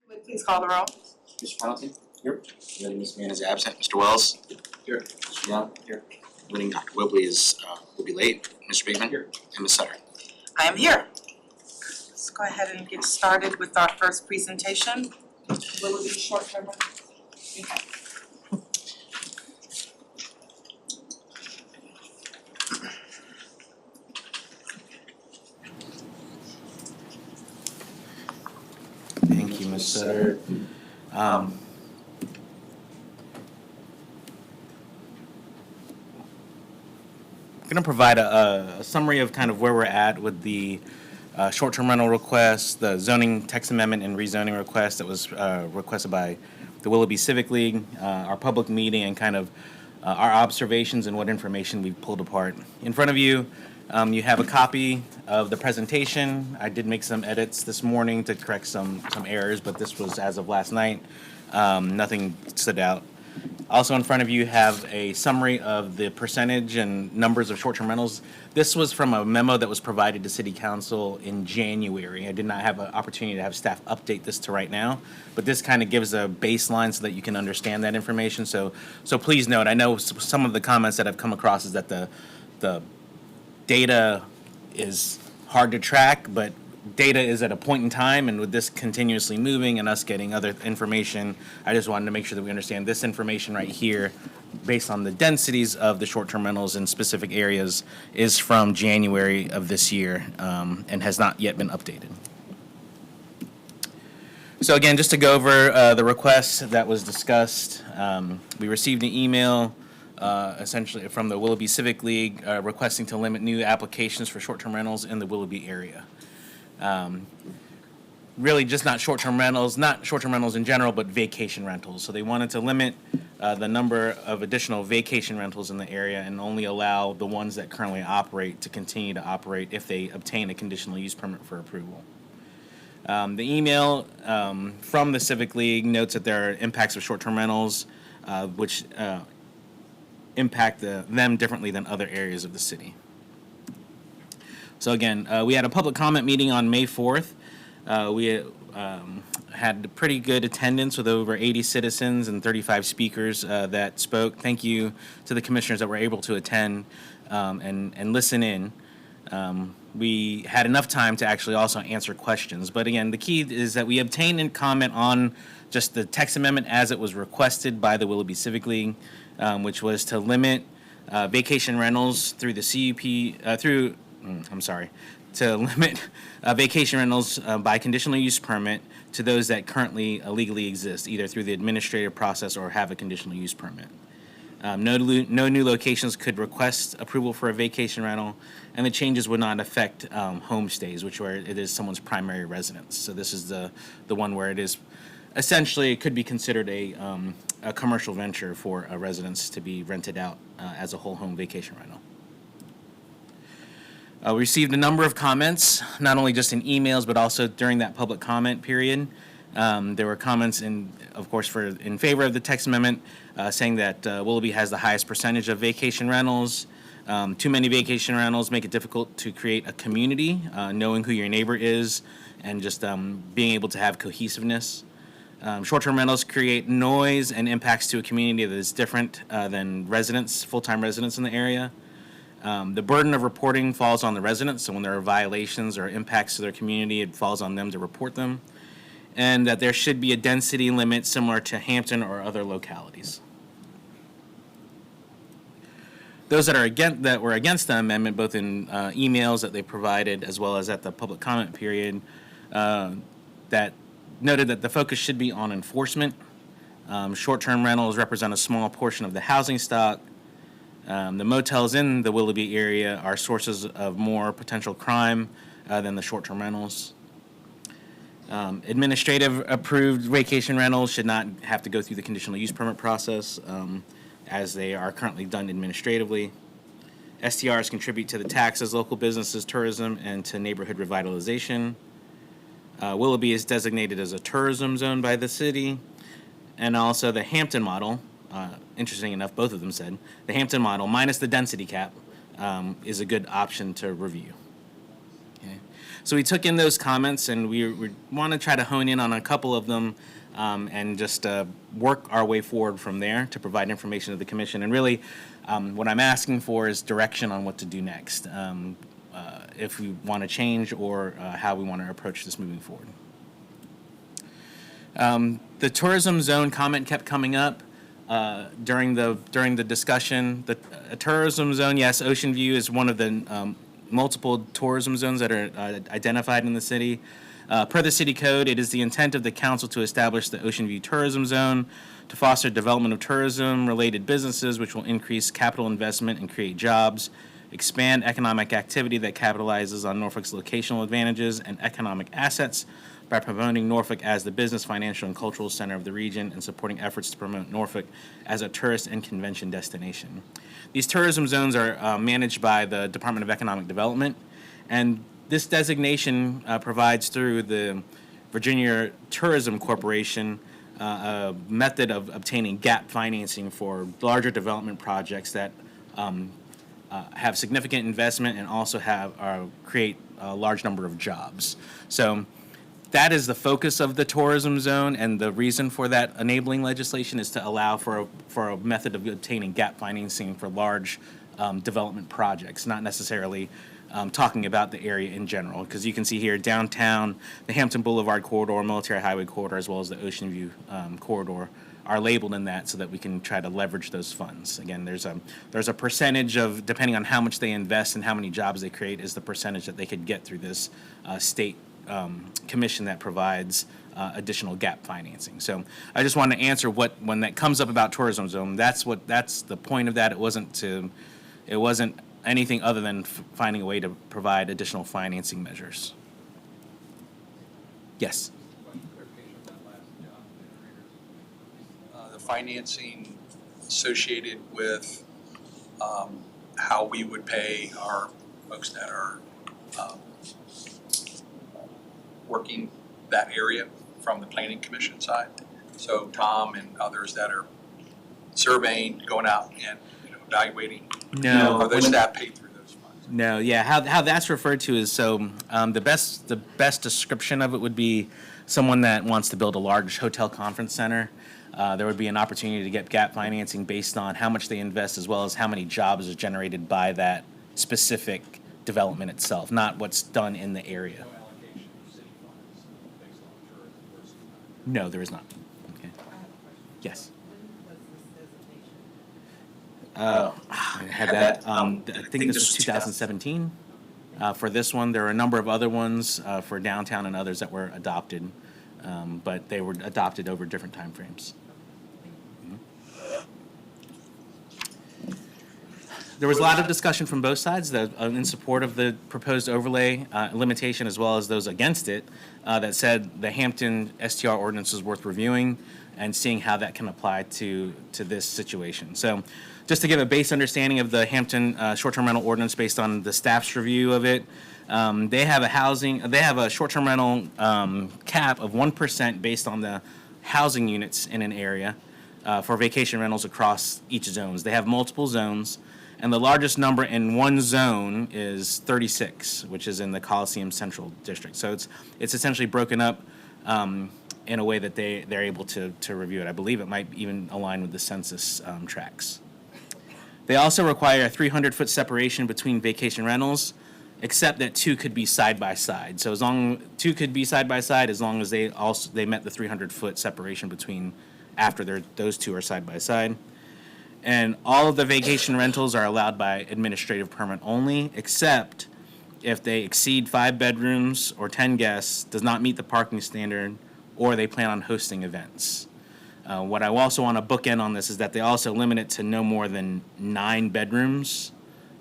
Would please call the roll. Mr. Pendleton? Here. Letting Ms. Mann is absent. Mr. Wells? Here. Mr. Young? Here. Letting Dr. Whibley will be late. Mr. Bateman? Here. And Ms. Sutter? I am here. Let's go ahead and get started with our first presentation. Will it be short-term rental? Thank you, Ms. Sutter. I'm going to provide a summary of kind of where we're at with the short-term rental request, the zoning text amendment and rezoning request that was requested by the Willoughby Civic League, our public meeting, and kind of our observations and what information we've pulled apart. In front of you, you have a copy of the presentation. I did make some edits this morning to correct some errors, but this was as of last night. Nothing stood out. Also in front of you have a summary of the percentage and numbers of short-term rentals. This was from a memo that was provided to City Council in January. I did not have an opportunity to have staff update this to right now, but this kind of gives a baseline so that you can understand that information. So please note, I know some of the comments that I've come across is that the data is hard to track, but data is at a point in time, and with this continuously moving and us getting other information, I just wanted to make sure that we understand this information right here, based on the densities of the short-term rentals in specific areas, is from January of this year and has not yet been updated. So again, just to go over the request that was discussed, we received an email essentially from the Willoughby Civic League requesting to limit new applications for short-term rentals in the Willoughby area. Really just not short-term rentals in general, but vacation rentals. So they wanted to limit the number of additional vacation rentals in the area and only allow the ones that currently operate to continue to operate if they obtain a conditional use permit for approval. The email from the Civic League notes that there are impacts of short-term rentals which impact them differently than other areas of the city. So again, we had a public comment meeting on May 4th. We had pretty good attendance with over 80 citizens and 35 speakers that spoke. Thank you to the commissioners that were able to attend and listen in. We had enough time to actually also answer questions. But again, the key is that we obtained a comment on just the text amendment as it was requested by the Willoughby Civic League, which was to limit vacation rentals through the CUP, to limit vacation rentals by conditional use permit to those that currently legally exist, either through the administrative process or have a conditional use permit. No new locations could request approval for a vacation rental, and the changes would not affect homestays, which where it is someone's primary residence. So this is the one where it is essentially, it could be considered a commercial venture for a residence to be rented out as a whole home vacation rental. We received a number of comments, not only just in emails, but also during that public comment period. There were comments, of course, in favor of the text amendment, saying that Willoughby has the highest percentage of vacation rentals. Too many vacation rentals make it difficult to create a community, knowing who your neighbor is, and just being able to have cohesiveness. Short-term rentals create noise and impacts to a community that is different than full-time residents in the area. The burden of reporting falls on the residents, so when there are violations or impacts to their community, it falls on them to report them, and that there should be a density limit similar to Hampton or other localities. Those that were against the amendment, both in emails that they provided as well as at the public comment period, that noted that the focus should be on enforcement. Short-term rentals represent a small portion of the housing stock. The motels in the Willoughby area are sources of more potential crime than the short-term rentals. Administrative approved vacation rentals should not have to go through the conditional use permit process as they are currently done administratively. STRs contribute to the taxes, local businesses, tourism, and to neighborhood revitalization. Willoughby is designated as a tourism zone by the city, and also the Hampton model. Interesting enough, both of them said the Hampton model minus the density cap is a good option to review. Okay. So we took in those comments, and we want to try to hone in on a couple of them, and just work our way forward from there to provide information to the commission. And really, what I'm asking for is direction on what to do next, if we want to change or how we want to approach this moving forward. The tourism zone comment kept coming up during the discussion. The tourism zone, yes, Ocean View is one of the multiple tourism zones that are identified in the city. Per the city code, it is the intent of the council to establish the Ocean View Tourism Zone to foster development of tourism-related businesses, which will increase capital investment and create jobs, expand economic activity that capitalizes on Norfolk's locational advantages and economic assets by promoting Norfolk as the business, financial, and cultural center of the region and supporting efforts to promote Norfolk as a tourist and convention destination. These tourism zones are managed by the Department of Economic Development, and this designation provides through the Virginia Tourism Corporation a method of obtaining gap financing for larger development projects that have significant investment and also create a large number of jobs. So that is the focus of the tourism zone, and the reason for that enabling legislation is to allow for a method of obtaining gap financing for large development projects, not necessarily talking about the area in general. Because you can see here, downtown, the Hampton Boulevard corridor, Military Highway corridor, as well as the Ocean View corridor are labeled in that so that we can try to leverage those funds. Again, there's a percentage of, depending on how much they invest and how many jobs they create, is the percentage that they could get through this state commission that provides additional gap financing. So I just want to answer when that comes up about tourism zone, that's the point of that. It wasn't anything other than finding a way to provide additional financing measures. Yes. The financing associated with how we would pay our folks that are working that area from the Planning Commission side. So Tom and others that are surveying, going out and evaluating. No. Are those staff paid through those funds? No, yeah. How that's referred to is the best description of it would be someone that wants to build a large hotel conference center. There would be an opportunity to get gap financing based on how much they invest as well as how many jobs are generated by that specific development itself, not what's done in the area. No allocation of city funds based on tourism versus not. No, there is not. Okay. Yes. I had that. I think this was 2017. For this one, there are a number of other ones for downtown and others that were adopted, but they were adopted over different time frames. There was a lot of discussion from both sides in support of the proposed overlay limitation as well as those against it that said the Hampton STR ordinance is worth reviewing and seeing how that can apply to this situation. So just to give a base understanding of the Hampton short-term rental ordinance based on the staff's review of it, they have a short-term rental cap of 1% based on the housing units in an area for vacation rentals across each zones. They have multiple zones, and the largest number in one zone is 36, which is in the Coliseum Central District. So it's essentially broken up in a way that they're able to review it. I believe it might even align with the census tracts. They also require a 300-foot separation between vacation rentals, except that two could be side by side. So two could be side by side as long as they met the 300-foot separation between after those two are side by side. And all of the vacation rentals are allowed by administrative permit only, except if they exceed 5 bedrooms or 10 guests, does not meet the parking standard, or they plan on hosting events. What I also want to bookend on this is that they also limit it to no more than 9 bedrooms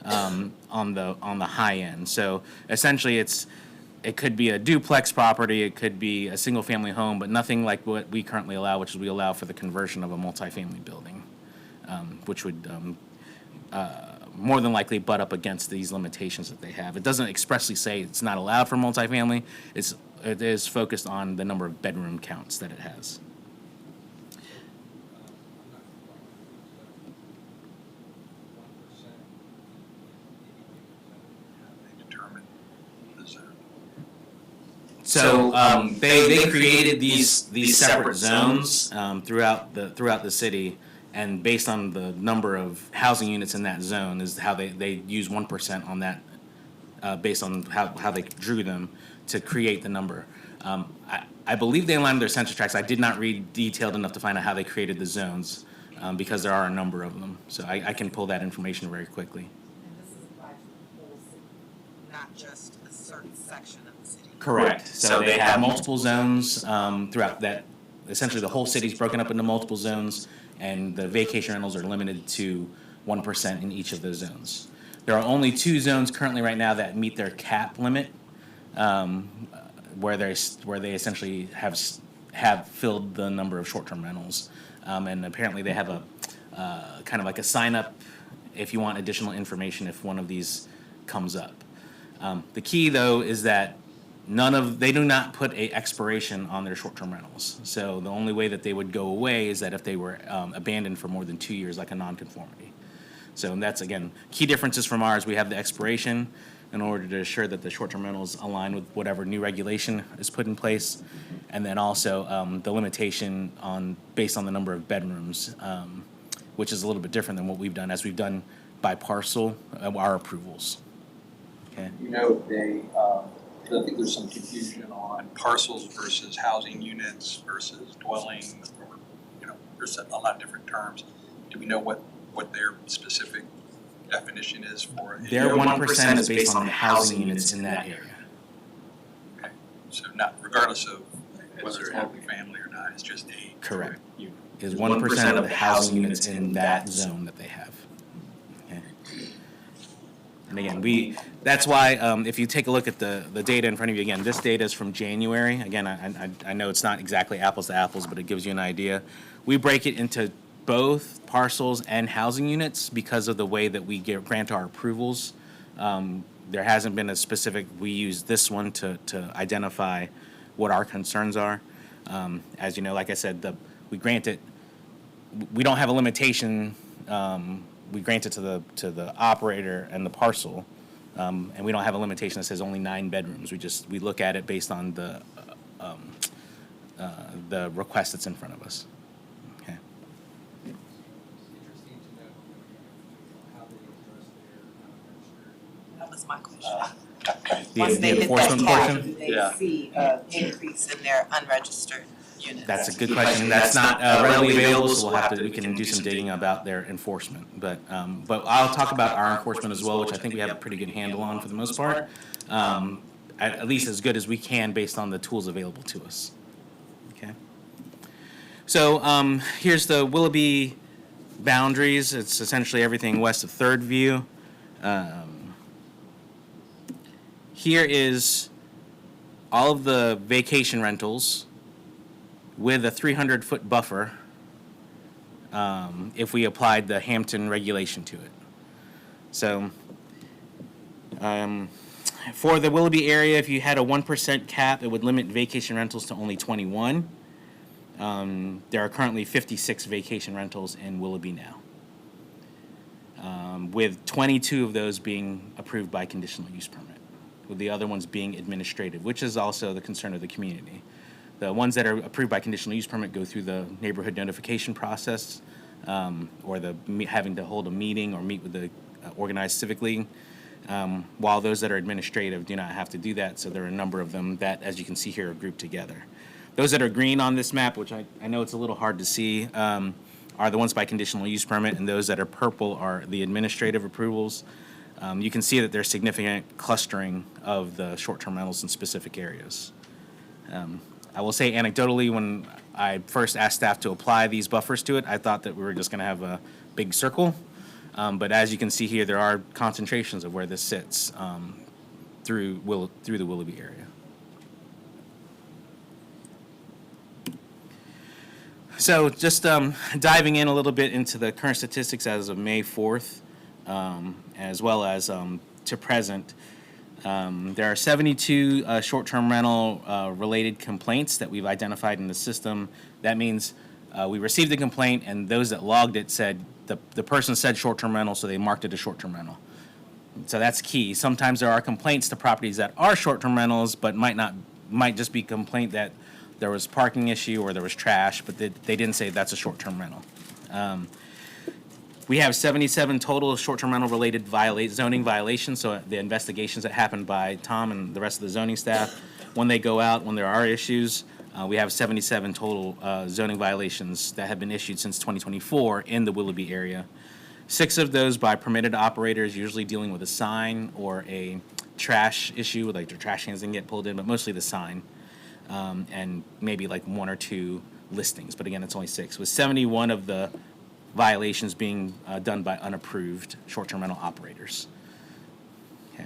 on the high end. So essentially, it could be a duplex property, it could be a single family home, but nothing like what we currently allow, which is we allow for the conversion of a multifamily building, which would more than likely butt up against these limitations that they have. It doesn't expressly say it's not allowed for multifamily. It is focused on the number of bedroom counts that it has. So they created these separate zones throughout the city, and based on the number of housing units in that zone is how they use 1% on that, based on how they drew them to create the number. I believe they aligned their census tracts. I did not read detailed enough to find out how they created the zones, because there are a number of them. So I can pull that information very quickly. And this is applied to the whole city, not just a certain section of the city. Correct. So they have multiple zones throughout that. Essentially, the whole city's broken up into multiple zones, and the vacation rentals are limited to 1% in each of those zones. There are only 2 zones currently right now that meet their cap limit, where they essentially have filled the number of short-term rentals, and apparently they have a kind of like a sign up if you want additional information if one of these comes up. The key though is that they do not put a expiration on their short-term rentals. So the only way that they would go away is that if they were abandoned for more than 2 years, like a nonconformity. So that's, again, key differences from ours. We have the expiration in order to ensure that the short-term rentals align with whatever new regulation is put in place, and then also the limitation based on the number of bedrooms, which is a little bit different than what we've done, as we've done by parcel our approvals. Okay. You know, I think there's some confusion on parcels versus housing units versus dwelling, or, there's a lot of different terms. Do we know what their specific definition is for it? Their 1% is based on the housing units in that area. Okay, so not regardless of whether it's multifamily or not, it's just a Correct. unit. Is 1% of the housing units in that zone that they have. Okay. And again, that's why if you take a look at the data in front of you, again, this data is from January. Again, I know it's not exactly apples to apples, but it gives you an idea. We break it into both parcels and housing units because of the way that we grant our approvals. There hasn't been a specific, we use this one to identify what our concerns are. As you know, like I said, we grant it, we don't have a limitation, we grant it to the operator and the parcel, and we don't have a limitation that says only 9 bedrooms. We look at it based on the request that's in front of us. Okay. Interesting to know how they address their That was my question. The Once they hit that enforcement cap, portion? do they Yeah. see an increase in their unregistered units? That's a good question. That's not readily available, so we can do some digging about their enforcement. But I'll talk about our enforcement as well, which I think we have a pretty good handle on for the most part, at least as good as we can based on the tools available to us. Okay. So here's the Willoughby boundaries. It's essentially everything west of Third View. Here is all of the vacation rentals with a 300-foot buffer if we applied the Hampton regulation to it. So for the Willoughby area, if you had a 1% cap, it would limit vacation rentals to only 21. There are currently 56 vacation rentals in Willoughby now, with 22 of those being approved by conditional use permit, with the other ones being administrative, which is also the concern of the community. The ones that are approved by conditional use permit go through the neighborhood notification process, or having to hold a meeting or meet with the organized civic league, while those that are administrative do not have to do that. So there are a number of them that, as you can see here, are grouped together. Those that are green on this map, which I know it's a little hard to see, are the ones by conditional use permit, and those that are purple are the administrative approvals. You can see that there's significant clustering of the short-term rentals in specific areas. I will say anecdotally, when I first asked staff to apply these buffers to it, I thought that we were just going to have a big circle. But as you can see here, there are concentrations of where this sits through the Willoughby area. So just diving in a little bit into the current statistics as of May 4th, as well as to present. There are 72 short-term rental related complaints that we've identified in the system. That means we received the complaint, and those that logged it said the person said short-term rental, so they marked it a short-term rental. So that's key. Sometimes there are complaints to properties that are short-term rentals but might not might just be complaint that there was parking issue or there was trash, but they didn't say that's a short-term rental. We have 77 total short-term rental related zoning violations, so the investigations that happened by Tom and the rest of the zoning staff, when they go out, when there are issues, we have 77 total zoning violations that have been issued since 2024 in the Willoughby area. 6 of those by permitted operators, usually dealing with a sign or a trash issue, like their trash cans didn't get pulled in, but mostly the sign, and maybe like 1 or 2 listings. But again, it's only 6. With 71 of the violations being done by unapproved short-term rental operators. Okay.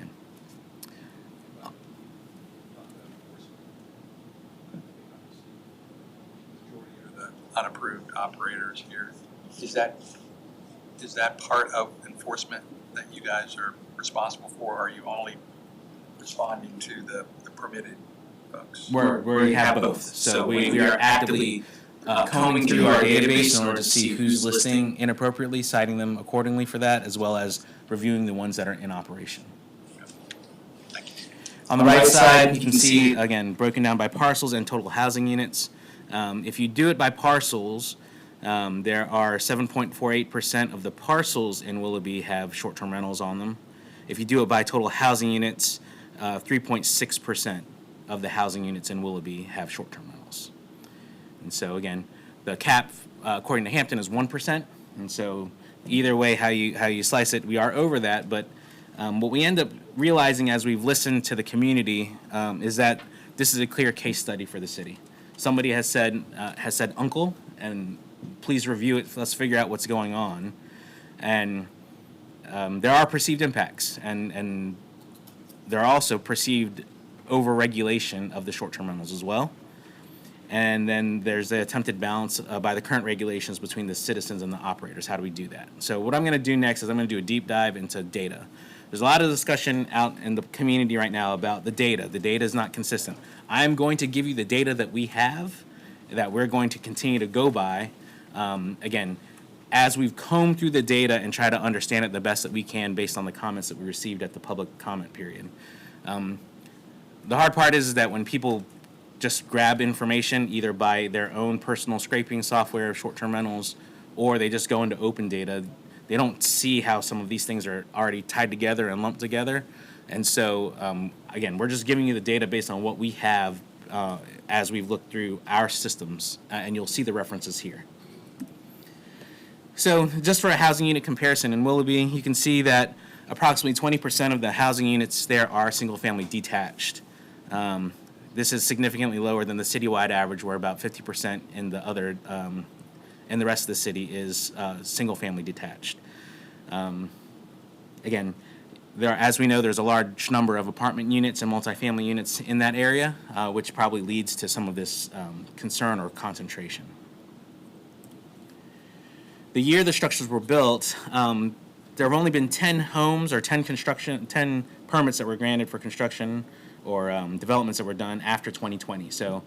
Majority of the unapproved operators here. Is that part of enforcement that you guys are responsible for, or are you only responding to the permitted folks? We have both. So we are actively combing through our database in order to see who's listing inappropriately, citing them accordingly for that, as well as reviewing the ones that are in operation. Thank you. On the right side, you can see, again, broken down by parcels and total housing units. If you do it by parcels, there are 7.48% of the parcels in Willoughby have short-term rentals on them. If you do it by total housing units, 3.6% of the housing units in Willoughby have short-term rentals. And so again, the cap, according to Hampton, is 1%. And so either way, how you slice it, we are over that. But what we end up realizing as we've listened to the community is that this is a clear case study for the city. Somebody has said uncle, and please review it. Let's figure out what's going on. And there are perceived impacts, and there are also perceived over-regulation of the short-term rentals as well. And then there's the attempted balance by the current regulations between the citizens and the operators. How do we do that? So what I'm going to do next is I'm going to do a deep dive into data. There's a lot of discussion out in the community right now about the data. The data is not consistent. I'm going to give you the data that we have, that we're going to continue to go by. Again, as we've combed through the data and try to understand it the best that we can based on the comments that we received at the public comment period. The hard part is that when people just grab information either by their own personal scraping software, short-term rentals, or they just go into open data, they don't see how some of these things are already tied together and lumped together. And so, again, we're just giving you the data based on what we have as we've looked through our systems, and you'll see the references here. So just for a housing unit comparison in Willoughby, you can see that approximately 20% of the housing units there are single-family detached. This is significantly lower than the citywide average, where about 50% in the other, in the rest of the city is single-family detached. Again, as we know, there's a large number of apartment units and multifamily units in that area, which probably leads to some of this concern or concentration. The year the structures were built, there have only been 10 homes or 10 permits that were granted for construction or developments that were done after 2020. So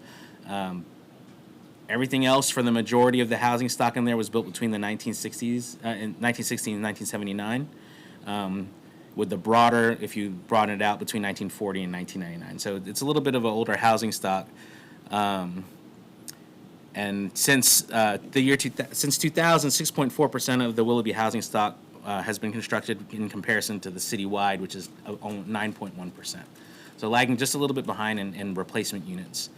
everything else for the majority of the housing stock in there was built between the 1960s and 1960 and 1979. With the broader, if you broaden it out, between 1940 and 1999. So it's a little bit of an older housing stock. And since the year since 2000, 6.4% of the Willoughby housing stock has been constructed in comparison to the citywide, which is 9.1%. So lagging just a little bit behind in replacement units,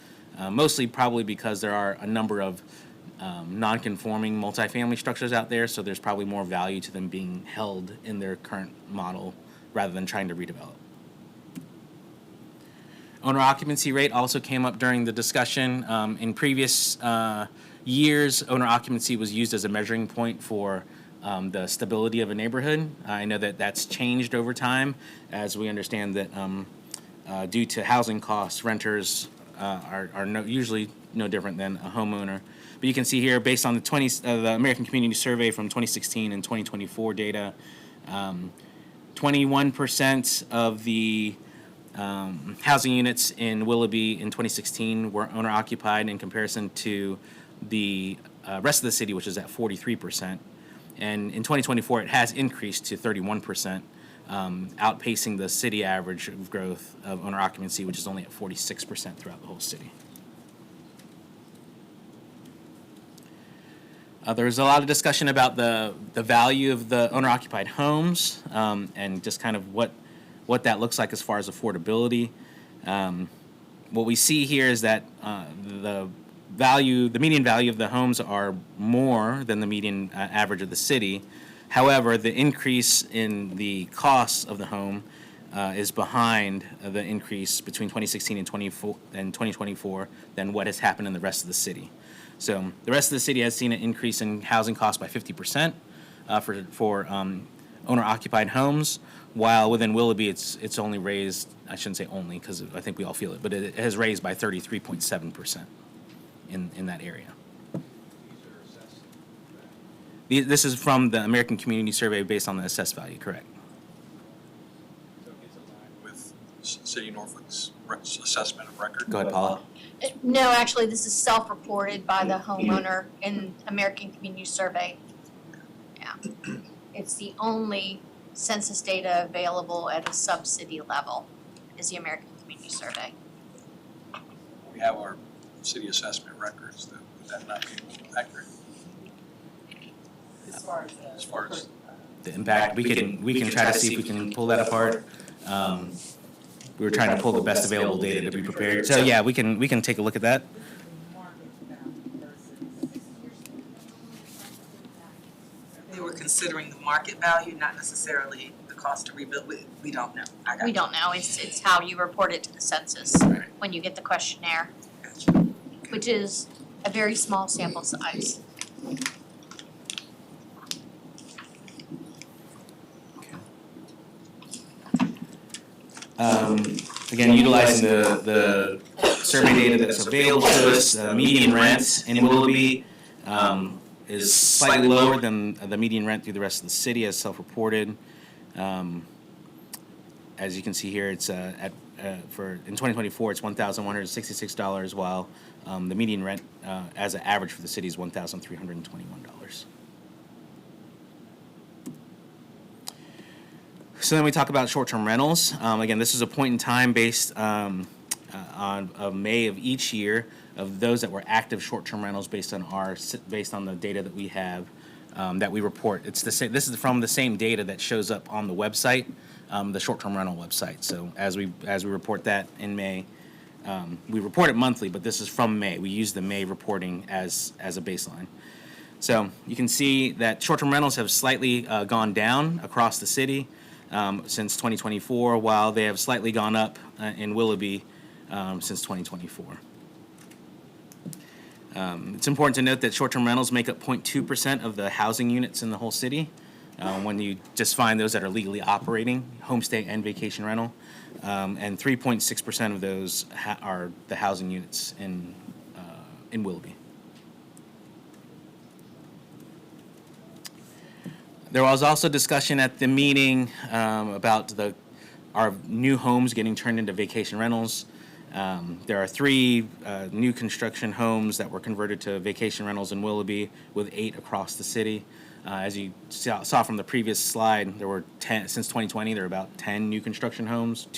mostly probably because there are a number of non-conforming multifamily structures out there, so there's probably more value to them being held in their current model rather than trying to redevelop. Owner occupancy rate also came up during the discussion. In previous years, owner occupancy was used as a measuring point for the stability of a neighborhood. I know that that's changed over time, as we understand that due to housing costs, renters are usually no different than a homeowner. But you can see here, based on the American Community Survey from 2016 and 2024 data, 21% of the housing units in Willoughby in 2016 were owner occupied in comparison to the rest of the city, which is at 43%. And in 2024, it has increased to 31%. outpacing the city average of growth of owner occupancy, which is only at 46% throughout the whole city. There's a lot of discussion about the value of the owner-occupied homes and just kind of what that looks like as far as affordability. What we see here is that the median value of the homes are more than the median average of the city. However, the increase in the costs of the home is behind the increase between 2016 and 2024 than what has happened in the rest of the city. So the rest of the city has seen an increase in housing costs by 50% for owner-occupied homes, while within Willoughby it's only raised, I shouldn't say only because I think we all feel it, but it has raised by 33.7% in that area. This is from the American Community Survey based on the assessed value, correct? So it's aligned with City of Norfolk's assessment of record. Go ahead, Paula. No, actually, this is self-reported by the homeowner in American Community Survey. Yeah. It's the only census data available at a sub-city level is the American Community Survey. We have our city assessment records, though. Would that not be accurate? As far as The impact, we can try to see if we can pull that apart. We were trying to pull the best available data to be prepared. So yeah, we can take a look at that. They were considering the market value, not necessarily the cost to rebuild. We don't know. We don't know, it's how you report it to the census Right. when you get the questionnaire, Gotcha. which is a very small sample size. Again, utilizing the survey data that's available to us, the median rent in Willoughby is slightly lower than the median rent through the rest of the city as self-reported. As you can see here, it's in 2024, it's $1,166, while the median rent as an average for the city is $1,321. So then we talk about short-term rentals. Again, this is a point in time based on May of each year of those that were active short-term rentals based on the data that we have that we report. It's the same. This is from the same data that shows up on the website, the short-term rental website. So as we report that in May, we report it monthly, but this is from May. We use the May reporting as a baseline. So you can see that short-term rentals have slightly gone down across the city since 2024, while they have slightly gone up in Willoughby since 2024. It's important to note that short-term rentals make up 0.2% of the housing units in the whole city. When you just find those that are legally operating, homestay and vacation rental, and 3.6% of those are the housing units in Willoughby. There was also discussion at the meeting about our new homes getting turned into vacation rentals. There are 3 new construction homes that were converted to vacation rentals in Willoughby, with 8 across the city. As you saw from the previous slide, there were 10 since 2020. There are about 10 new construction homes.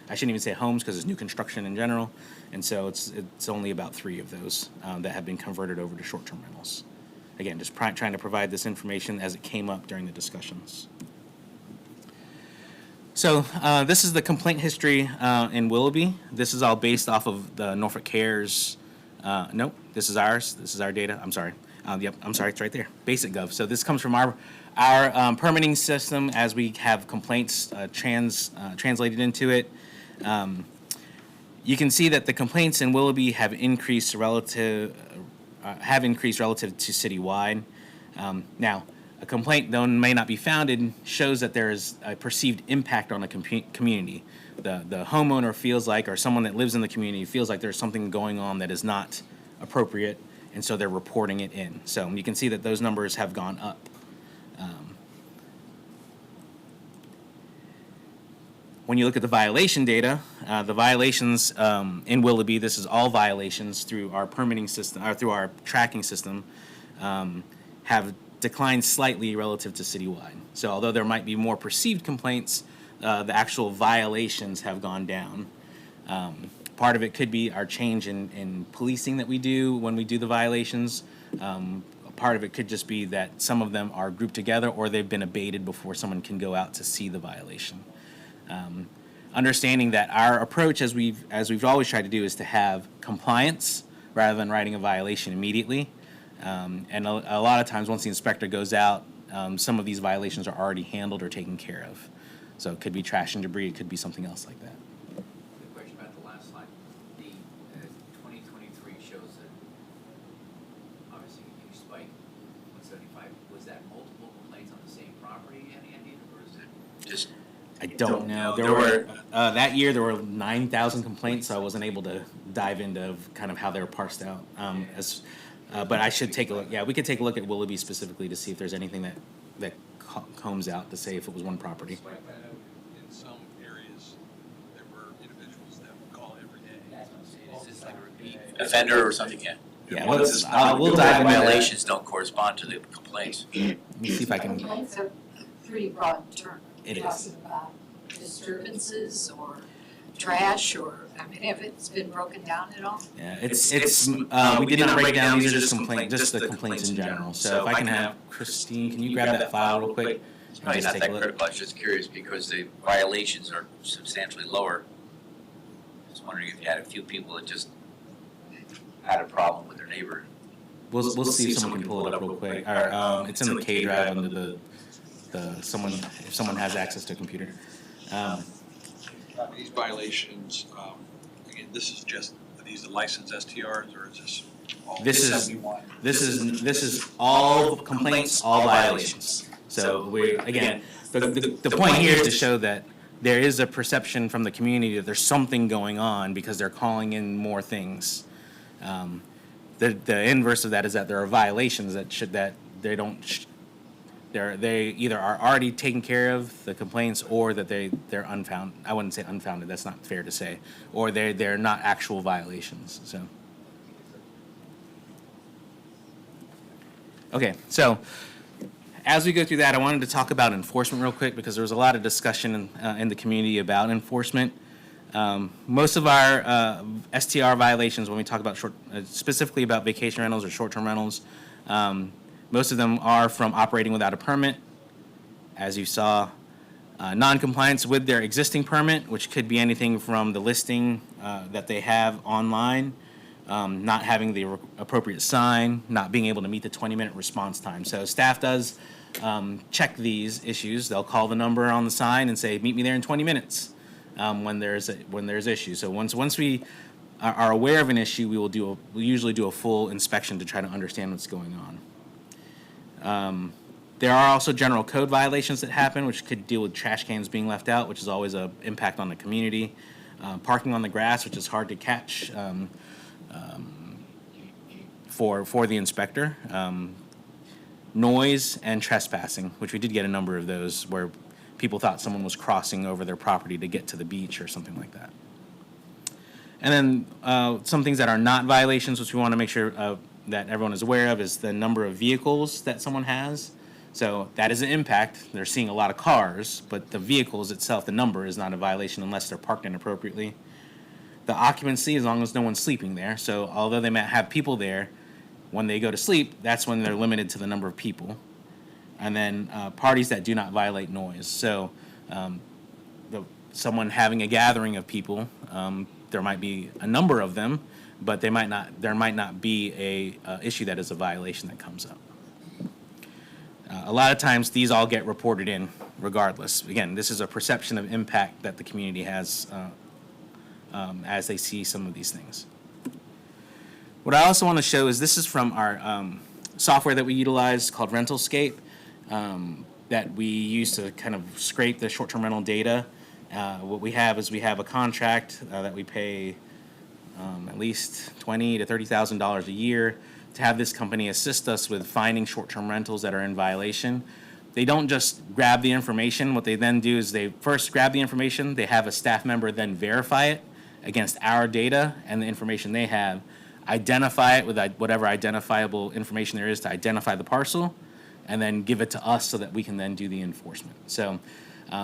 I shouldn't even say homes because it's new construction in general, and so it's only about 3 of those that have been converted over to short-term rentals. Again, just trying to provide this information as it came up during the discussions. So this is the complaint history in Willoughby. This is all based off of the Norfolk Cares. Nope, this is ours. This is our data. I'm sorry. Yep, I'm sorry. It's right there. Basic Gov. So this comes from our permitting system as we have complaints translated into it. You can see that the complaints in Willoughby have increased relative to citywide. Now, a complaint, though may not be founded, shows that there is a perceived impact on a community. The homeowner feels like, or someone that lives in the community feels like there's something going on that is not appropriate, and so they're reporting it in. So you can see that those numbers have gone up. When you look at the violation data, the violations in Willoughby, this is all violations through our permitting system, or through our tracking system, have declined slightly relative to citywide. So although there might be more perceived complaints, the actual violations have gone down. Part of it could be our change in policing that we do when we do the violations. Part of it could just be that some of them are grouped together or they've been abated before someone can go out to see the violation. Understanding that our approach, as we've always tried to do, is to have compliance rather than writing a violation immediately. And a lot of times, once the inspector goes out, some of these violations are already handled or taken care of. So it could be trash and debris, it could be something else like that. Quick question about the last slide. The 2023 shows that obviously a huge spike, 175. Was that multiple complaints on the same property, Andy, or is it just? I don't know. There were that year there were 9,000 complaints, so I wasn't able to dive into kind of how they were parsed out. But I should take a look. Yeah, we could take a look at Willoughby specifically to see if there's anything that combs out to say if it was one property. In some areas, there were individuals that would call every day. Is this like a repeat offender or something? Yeah. Yeah, Well, we'll it's not- dive into that. Violations don't correspond to the complaints. Let me see if I can. Complaints are pretty broad term. It is. Talking about disturbances or trash or, I mean, if it's been broken down at all? Yeah, we did not break down, these are just the complaints in general. So if I can have Christine, can you grab that file real quick? It's probably not that critical. I was just curious because the violations are substantially lower. I was wondering if you had a few people that just had a problem with their neighbor. We'll see if someone can pull it up real quick. Or, it's in the K drive under if someone has access to a computer. These violations, again, this is just, are these the licensed STRs or is this all This is- 71? This is all complaints, all violations. So the point here is to show that there is a perception from the community that there's something going on because they're calling in more things. The inverse of that is that there are violations that they don't. They either are already taken care of, the complaints, or that they're unfounded. I wouldn't say unfounded, that's not fair to say. Or they're not actual violations, so. Okay, so as we go through that, I wanted to talk about enforcement real quick because there was a lot of discussion in the community about enforcement. Most of our STR violations, when we talk about specifically about vacation rentals or short-term rentals, most of them are from operating without a permit, as you saw. Non-compliance with their existing permit, which could be anything from the listing that they have online, not having the appropriate sign, not being able to meet the 20-minute response time. So staff does check these issues. They'll call the number on the sign and say, meet me there in 20 minutes when there's issues. So once we are aware of an issue, we usually do a full inspection to try to understand what's going on. There are also general code violations that happen, which could deal with trash cans being left out, which is always an impact on the community. Parking on the grass, which is hard to catch for the inspector. Noise and trespassing, which we did get a number of those where people thought someone was crossing over their property to get to the beach or something like that. And then some things that are not violations, which we want to make sure that everyone is aware of, is the number of vehicles that someone has. So that is an impact. They're seeing a lot of cars, but the vehicles itself, the number is not a violation unless they're parked inappropriately. The occupancy, as long as no one's sleeping there. So although they might have people there, when they go to sleep, that's when they're limited to the number of people. And then parties that do not violate noise. So someone having a gathering of people, there might be a number of them, but there might not be a issue that is a violation that comes up. A lot of times these all get reported in regardless. Again, this is a perception of impact that the community has as they see some of these things. What I also want to show is this is from our software that we utilize called Rentalscape that we use to kind of scrape the short-term rental data. What we have is we have a contract that we pay at least $20,000 to $30,000 a year to have this company assist us with finding short-term rentals that are in violation. They don't just grab the information. What they then do is they first grab the information, they have a staff member then verify it against our data and the information they have, identify it with whatever identifiable information there is to identify the parcel, and then give it to us so that we can then do the enforcement. So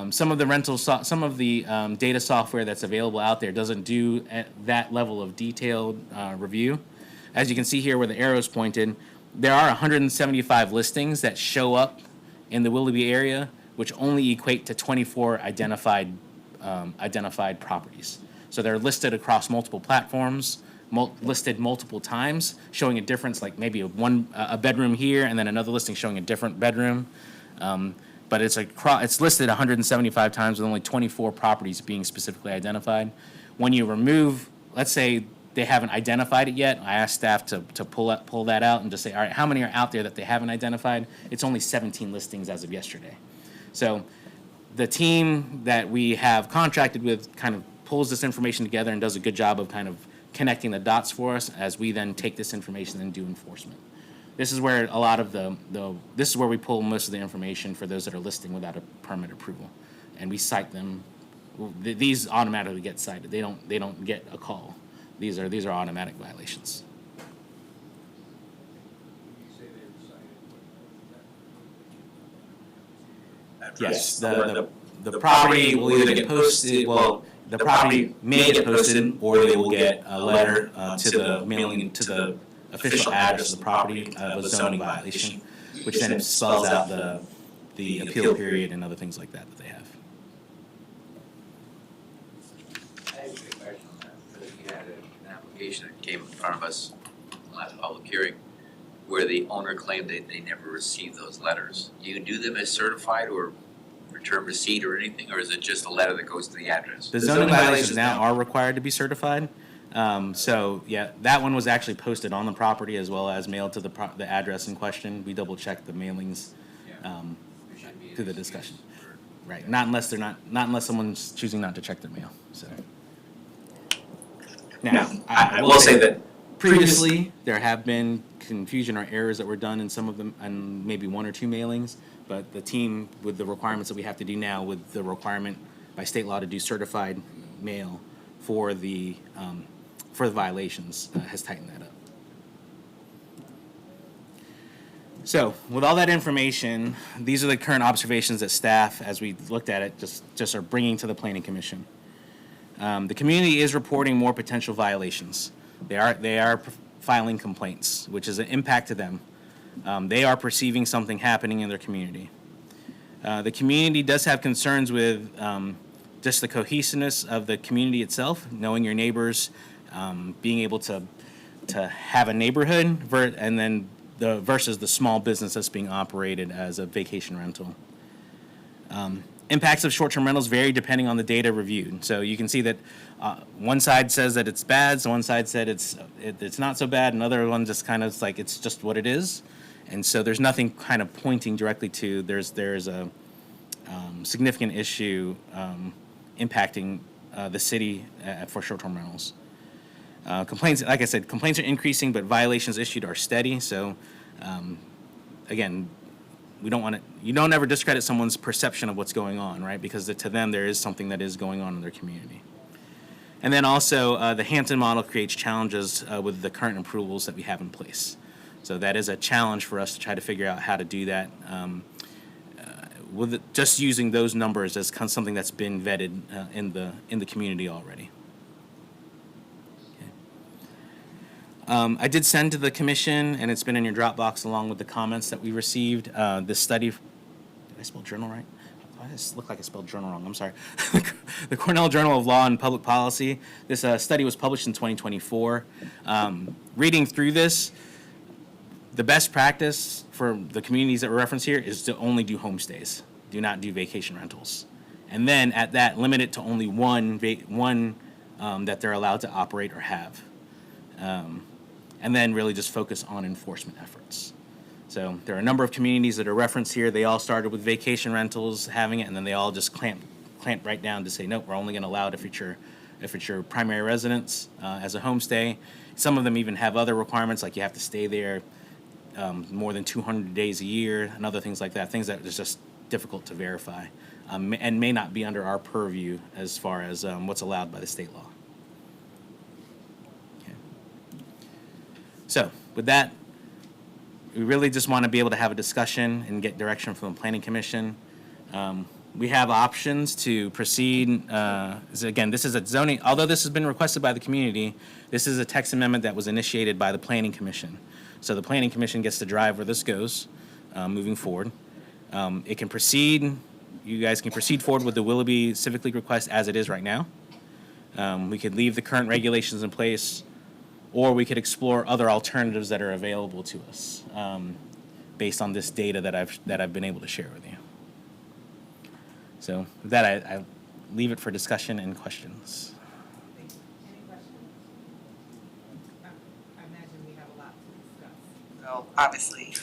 Some of the data software that's available out there doesn't do that level of detailed review. As you can see here where the arrow's pointed, there are 175 listings that show up in the Willoughby area, which only equate to 24 identified properties. So they're listed across multiple platforms, listed multiple times, showing a difference, like maybe a bedroom here and then another listing showing a different bedroom. But it's listed 175 times with only 24 properties being specifically identified. When you remove, let's say they haven't identified it yet, I ask staff to pull that out and just say, all right, how many are out there that they haven't identified? It's only 17 listings as of yesterday. So the team that we have contracted with kind of pulls this information together and does a good job of kind of connecting the dots for us as we then take this information and do enforcement. This is where a lot of this is where we pull most of the information for those that are listing without a permit approval, and we cite them. These automatically get cited. They don't get a call. These are automatic violations. You say they were cited, Yes, the property will either get posted. Well, the property may get posted, or they will get a letter to the mailing to the official address of the property of a zoning violation, which then spells out the appeal period and other things like that they have. I have a quick question on that. So you had an application that came in front of us in the last public hearing where the owner claimed that they never received those letters. Do you do them as certified or return receipt or anything, or is it just a letter that goes to the address? The zoning violations now are required to be certified. So yeah, that one was actually posted on the property as well as mailed to the address in question. We double checked the mailings There should be an through the excuse discussion. for- Right, not unless someone's choosing not to check their mail, so. Now, I will say that previously, there have been confusion or errors that were done in some of them, and maybe one or two mailings, but the team, with the requirements that we have to do now, with the requirement by state law to do certified mail for the violations, has tightened that up. So, with all that information, these are the current observations that staff, as we looked at it, just are bringing to the Planning Commission. The community is reporting more potential violations. They are filing complaints, which is an impact to them. They are perceiving something happening in their community. The community does have concerns with just the cohesiveness of the community itself, knowing your neighbors, being able to have a neighborhood, and then versus the small business that's being operated as a vacation rental. Impacts of short-term rentals vary depending on the data reviewed. So you can see that one side says that it's bad, so one side said it's not so bad, another one just kind of like it's just what it is. And so there's nothing kind of pointing directly to there's a significant issue impacting the city for short-term rentals. Complaints, like I said, complaints are increasing, but violations issued are steady. So, again, you don't ever discredit someone's perception of what's going on, right? Because to them, there is something that is going on in their community. And then also, the Hampton model creates challenges with the current approvals that we have in place. So that is a challenge for us to try to figure out how to do that with just using those numbers as something that's been vetted in the community already. I did send to the commission, and it's been in your Dropbox along with the comments that we received. This study, did I spell journal right? I just look like I spelled journal wrong. I'm sorry. The Cornell Journal of Law and Public Policy. This study was published in 2024. Reading through this, the best practice for the communities that were referenced here is to only do homestays. Do not do vacation rentals. And then at that, limit it to only one that they're allowed to operate or have. And then really just focus on enforcement efforts. So there are a number of communities that are referenced here. They all started with vacation rentals having it, and then they all just clamped right down to say, nope, we're only going to allow it if it's your primary residence as a homestay. Some of them even have other requirements, like you have to stay there more than 200 days a year and other things like that, things that is just difficult to verify and may not be under our purview as far as what's allowed by the state law. So, with that, we really just want to be able to have a discussion and get direction from the Planning Commission. We have options to proceed. Again, this is a zoning, although this has been requested by the community, this is a text amendment that was initiated by the Planning Commission. So the Planning Commission gets to drive where this goes moving forward. It can proceed, you guys can proceed forward with the Willoughby Civic League request as it is right now. We could leave the current regulations in place, or we could explore other alternatives that are available to us based on this data that I've been able to share with you. So with that, I leave it for discussion and questions. Any questions? I imagine we have a lot to discuss. So obviously,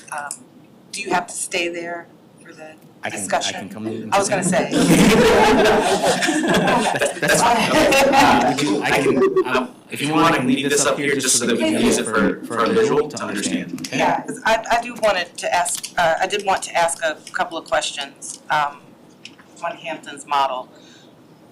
do you have to stay there for the discussion? I can come in. I was gonna say. That's if you want, I can leave this up here just so that we can use it for a visual to understand. Okay? Yeah, 'cause I did want to ask a couple of questions on Hampton's model.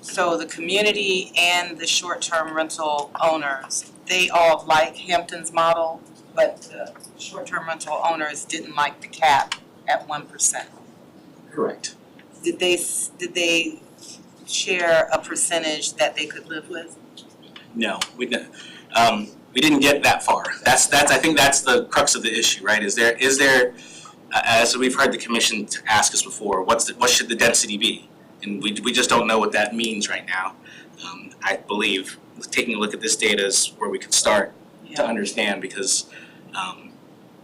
So the community and the short-term rental owners, they all like Hampton's model, but the short-term rental owners didn't like the cap at 1%. Correct. Did they share a percentage that they could live with? No, we didn't. We didn't get that far. I think that's the crux of the issue, right? Is there, as we've heard the commission ask us before, what should the density be? And we just don't know what that means right now. I believe taking a look at this data is where we could start to understand, because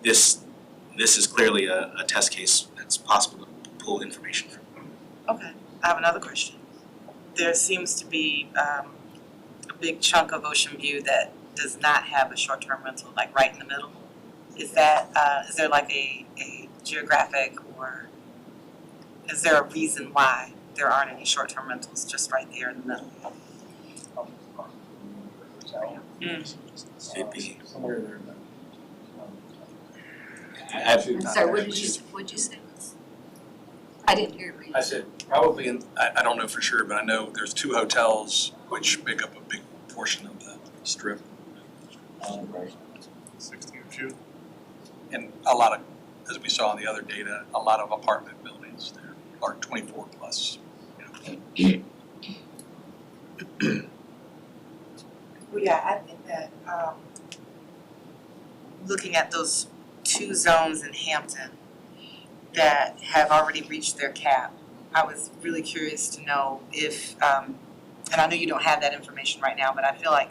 this is clearly a test case that's possible to pull information from. Okay, I have another question. There seems to be a big chunk of Ocean View that does not have a short-term rental, like right in the middle. Is there like a geographic, or is there a reason why there aren't any short-term rentals just right there in the middle? It'd be, Somewhere there. I'm sorry, what'd you say? I didn't hear you. I said, probably, I don't know for sure, but I know there's 2 hotels which make up a big portion of the strip. Right. 62. And a lot of, as we saw in the other data, a lot of apartment buildings there are 24 plus. Well, yeah, I think that looking at those 2 zones in Hampton that have already reached their cap, I was really curious to know if, and I know you don't have that information right now, but I feel like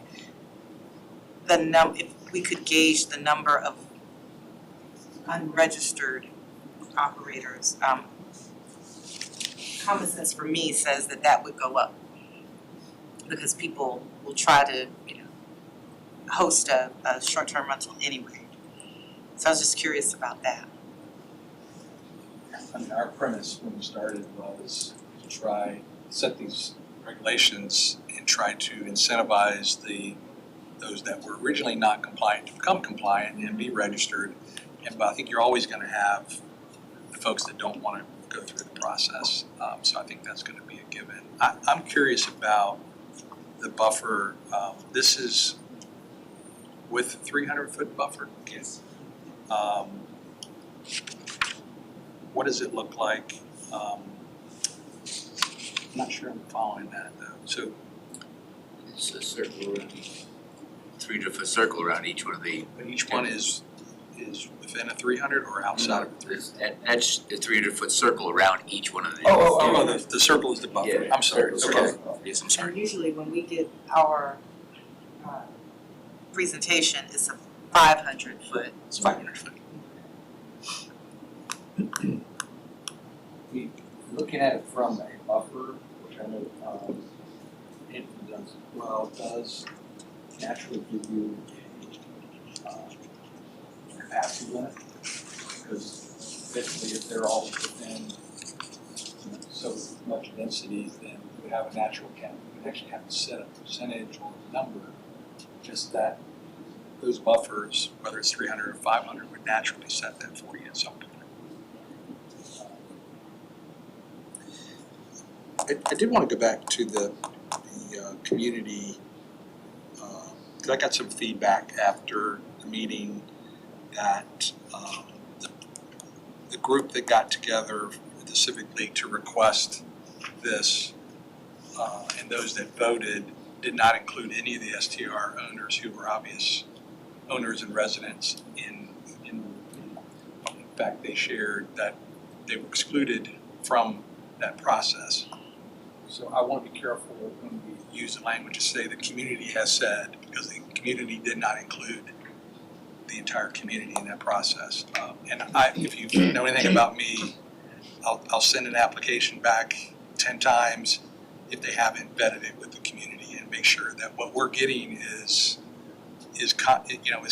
if we could gauge the number of unregistered operators, common sense for me says that would go up, because people will try to, host a short-term rental anyway. So I was just curious about that. I mean, our premise when we started was to try, set these regulations and try to incentivize those that were originally not compliant to become compliant and be registered. But I think you're always gonna have the folks that don't wanna go through the process. So I think that's gonna be a given. I'm curious about the buffer. This is with a 300-foot buffer? yes. What does it look like? I'm not sure I'm following that though. So It's a circle around 300-foot circle around each one of the. each one is within a 300 or outside of a 300? That's a 300-foot circle around each one of the. The circle is the buffer. Yeah. I'm sorry. Circle. Okay. Yes, I'm sorry. And usually when we get our presentation, it's a 500-foot. It's 500 foot. Looking at it from a buffer, which I know Hampton does well, does naturally give you a capacity limit. Because basically if they're all within so much density, then we have a natural cap. We would actually have to set a percentage or a number, just that Those buffers, whether it's 300 or 500, would naturally set that for you at some point. I did want to go back to the community, because I got some feedback after the meeting that the group that got together with the Civic League to request this, and those that voted did not include any of the STR owners who were obvious owners and residents in fact, they shared that they were excluded from that process. So I want to be careful when we use the language to say the community has said, because the community did not include the entire community in that process. And if you know anything about me, I'll send an application back 10 times if they haven't vetted it with the community and make sure that what we're getting is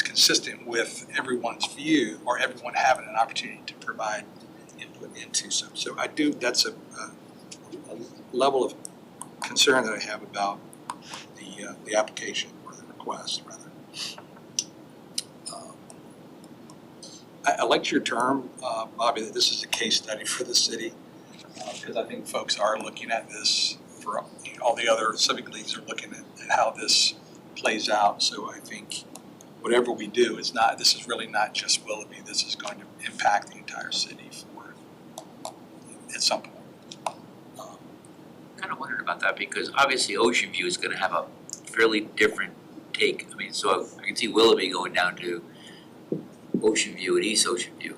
consistent with everyone's view or everyone having an opportunity to provide input into some. So I do, that's a level of concern that I have about the application or the request rather. I liked your term, Bobby, that this is a case study for the city, because I think folks are looking at this for all the other civic leagues are looking at how this plays out. So I think whatever we do, this is really not just Willoughby. This is going to impact the entire city at some point. Kind of wondered about that because obviously Ocean View is gonna have a fairly different take. I mean, so I can see Willoughby going down to Ocean View and East Ocean View.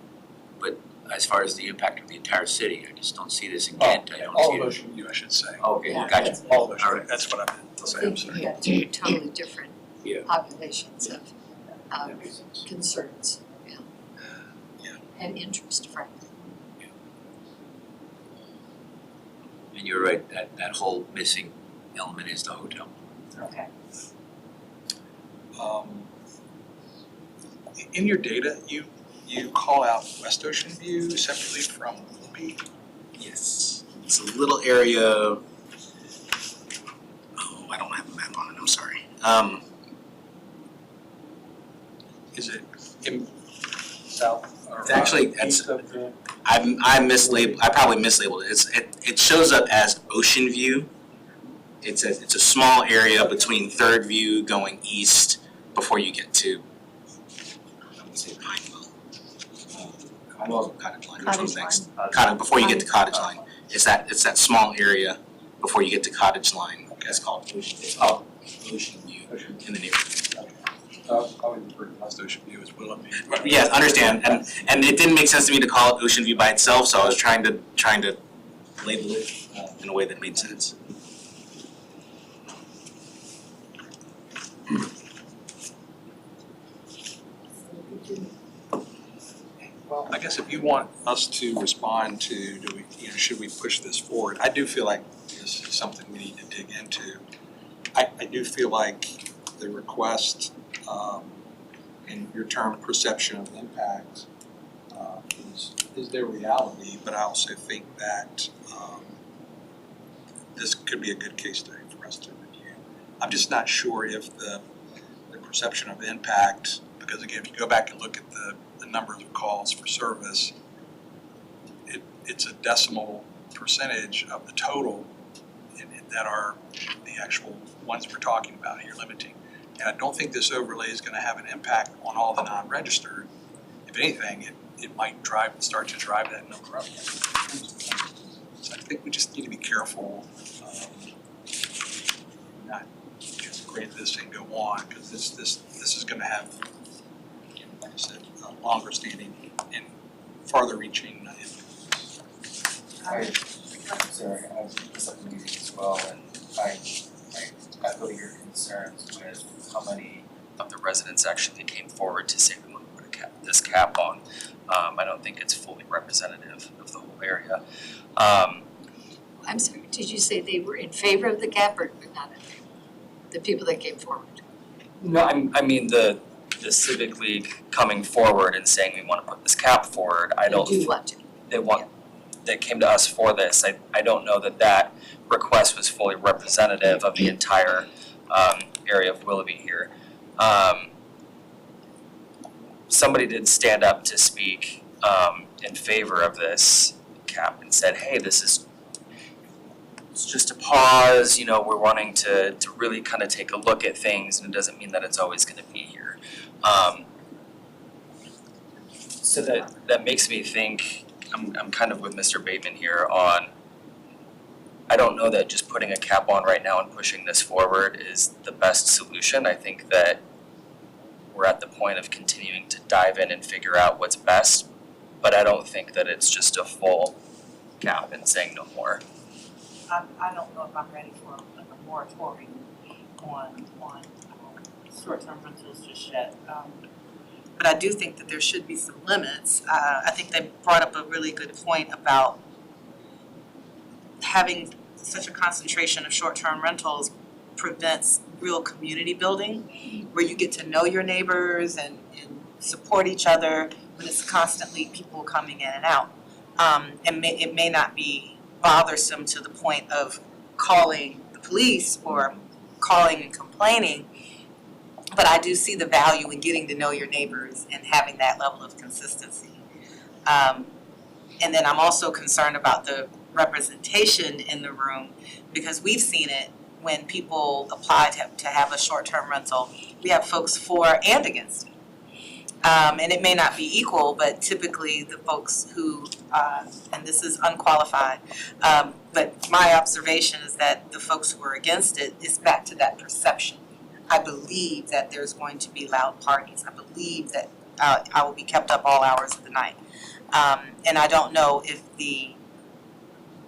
But as far as the impact of the entire city, I just don't see this in Kent. I don't All see of it. Ocean View, I should say. Okay, Yeah, gotcha. that's- All of Ocean All View, right. that's what I meant to say, I I'm think sorry. you have two totally different Yeah. populations of That makes sense. concerns, yeah. Yeah. And interest, frankly. And you're right, that whole missing element is the hotel. Okay. In your data, you call out West Ocean View separately from Willoughby. Yes, it's a little area. Oh, I don't have a map on it. I'm sorry. Is it in south or It's actually- east of the? I mislabeled. I probably mislabeled it. It shows up as Ocean View. It's a small area between Third View going east before you get to. I would say Pineville. Cottage Line. Which one's next? Before you get to Cottage Line. It's that small area before you get to Cottage Line. It's called Ocean View in the neighborhood. I would refer to West Ocean View as Willoughby. Yes, understand, and it didn't make sense to me to call it Ocean View by itself, so I was trying to label it in a way that made sense. Well, I guess if you want us to respond to, should we push this forward? I do feel like this is something we need to dig into. I do feel like the request, and your term perception of impact, is their reality, but I also think that this could be a good case study for us to review. I'm just not sure if the perception of impact, because again, if you go back and look at the numbers of calls for service, it's a decimal percentage of the total that are the actual ones we're talking about here, limiting. And I don't think this overlay is gonna have an impact on all the non-registered. If anything, it might start to drive that number up. So I think we just need to be careful, not just grade this and go on, because this is gonna have, like I said, longer standing and farther reaching impacts. Sorry, I was at the meeting as well, and I echo your concerns with how many of the residents actually came forward to say we want to put this cap on. I don't think it's fully representative of the whole area. I'm sorry, did you say they were in favor of the cap or not in favor? The people that came forward? No, I mean the Civic League coming forward and saying we want to put this cap forward. I don't. They do want to. They came to us for this. I don't know that request was fully representative of the entire area of Willoughby here. Somebody did stand up to speak in favor of this cap and said, hey, it's just a pause, we're wanting to really kind of take a look at things, and it doesn't mean that it's always going to be here. So that makes me think, I'm kind of with Mr. Bateman here on, I don't know that just putting a cap on right now and pushing this forward is the best solution. I think that we're at the point of continuing to dive in and figure out what's best, but I don't think that it's just a full cap and saying no more. I don't know if I'm ready for a moratorium on short-term rentals just yet. But I do think that there should be some limits. I think they brought up a really good point about having such a concentration of short-term rentals prevents real community building, where you get to know your neighbors and support each other when it's constantly people coming in and out. It may not be bothersome to the point of calling the police or calling and complaining, but I do see the value in getting to know your neighbors and having that level of consistency. And then I'm also concerned about the representation in the room, because we've seen it when people apply to have a short-term rental. We have folks for and against it. And it may not be equal, but typically the folks who, and this is unqualified, but my observation is that the folks who are against it is back to that perception. I believe that there's going to be loud parties. I believe that I will be kept up all hours of the night. And I don't know if the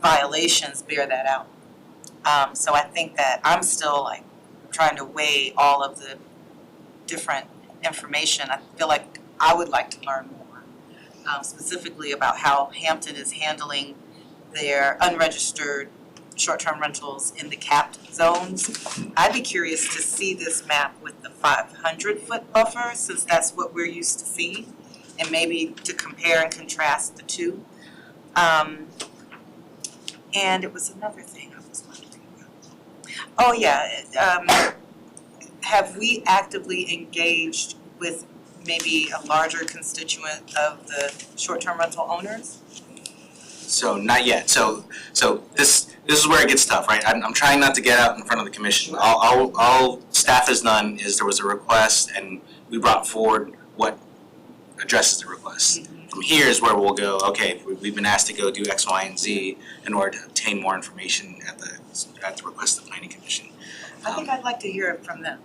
violations bear that out. So I think that I'm still like trying to weigh all of the different information. I feel like I would like to learn more, specifically about how Hampton is handling their unregistered short-term rentals in the capped zones. I'd be curious to see this map with the 500-foot buffer, since that's what we're used to seeing, and maybe to compare and contrast the two. And it was another thing I was wondering about. Oh yeah, have we actively engaged with maybe a larger constituent of the short-term rental owners? So not yet. So this is where it gets tough, right? I'm trying not to get out in front of the commission. All staff has done is there was a request and we brought forward what addresses the request. From here is where we'll go, okay, we've been asked to go do X, Y, and Z in order to obtain more information at the request of the planning commission. I think I'd like to hear it from them.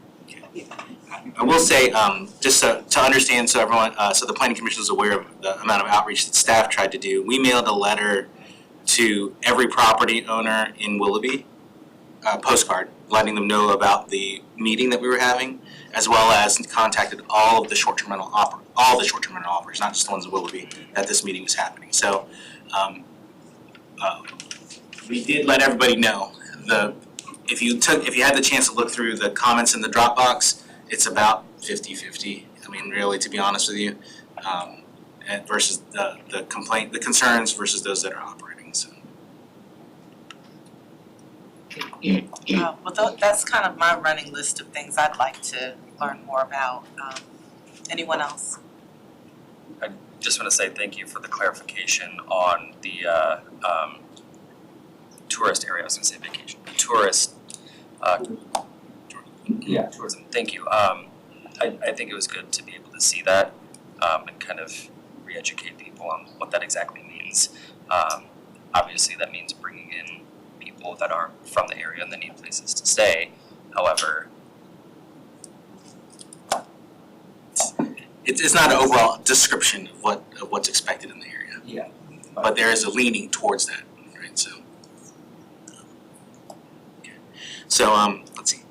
I will say, just to understand, so everyone, so the planning commission is aware of the amount of outreach that staff tried to do. We mailed a letter to every property owner in Willoughby, postcard, letting them know about the meeting that we were having, as well as contacted all of the short-term rental operators, not just the ones in Willoughby, that this meeting was happening. So, we did let everybody know. If you had the chance to look through the comments in the Dropbox, it's about 50-50. I mean, really, to be honest with you, and versus the concerns versus those that are operating. So. Well, that's kind of my running list of things I'd like to learn more about. Anyone else? I just want to say thank you for the clarification on the tourist area. I was going to say vacation. Tourist. Yeah. Tourism. Thank you. I think it was good to be able to see that and kind of re-educate people on what that exactly means. Obviously, that means bringing in people that aren't from the area and that need places to stay. However, It's not an overall description of what's expected in the area. Yeah. But there is a leaning towards that, right? So, okay. So let's see.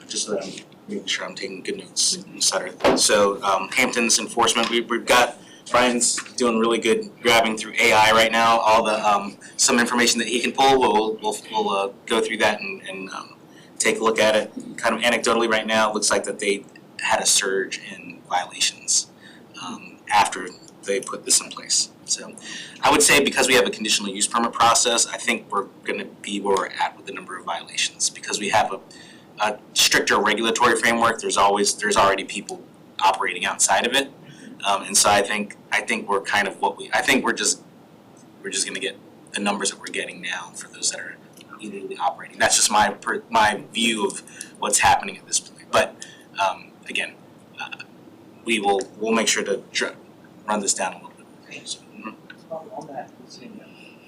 Just so that I'm making sure I'm taking good notes, etc. So Hampton's enforcement, we've got Brian's doing really good grabbing through AI right now. All the some information that he can pull, we'll go through that and take a look at it. Kind of anecdotally, right now, it looks like that they had a surge in violations after they put this in place. So I would say because we have a conditional use permit process, I think we're going to be where we're at with the number of violations. Because we have a stricter regulatory framework, there's already people operating outside of it, and so I think we're kind of we're just going to get the numbers that we're getting now for those that are illegally operating. That's just my view of what's happening at this point. But again, we'll make sure to run this down a little bit. So, On that,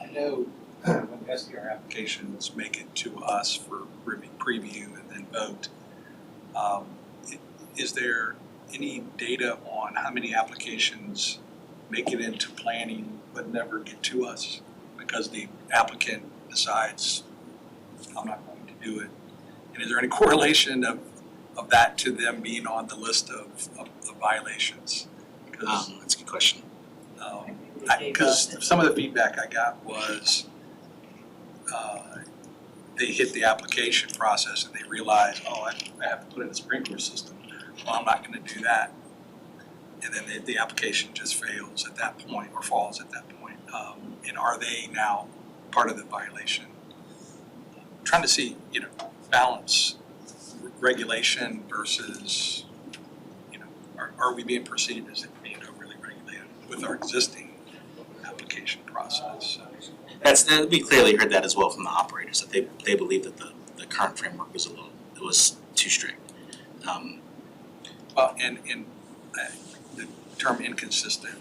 I know when SDR applications make it to us for preview and then vote, is there any data on how many applications make it into planning but never get to us because the applicant decides, I'm not going to do it? And is there any correlation of that to them being on the list of violations? That's a good question. Because some of the feedback I got was they hit the application process and they realize, oh, I have to put in a sprinkler system. Well, I'm not gonna do that. And then the application just fails at that point or falls at that point. And are they now part of the violation? Trying to see, balance regulation versus, are we being perceived as being overly regulated with our existing application process? We clearly heard that as well from the operators, that they believe that the current framework was too strict. Well, and the term inconsistent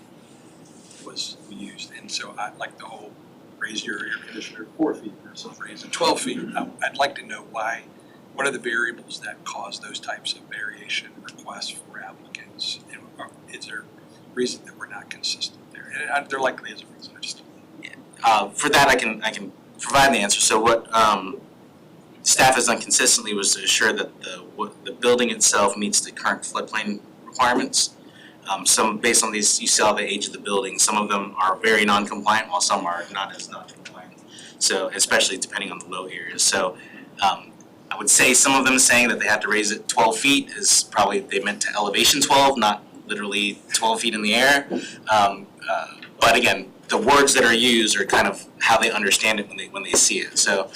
was used, and so I like the whole raise your air conditioner 4 feet versus raise it 12 feet. I'd like to know what are the variables that cause those types of variation requests for applicants? Is there a reason that we're not consistent there? And there likely is a reason, I just For that, I can provide the answer. So what staff has done consistently was to assure that the building itself meets the current floodplain requirements. Some, based on these, you saw the age of the building, some of them are very non-compliant while some are not as non-compliant. So especially depending on the low areas. So I would say some of them saying that they have to raise it 12 feet is probably, they meant to elevation 12, not literally 12 feet in the air. But again, the words that are used are kind of how they understand it when they see it. So,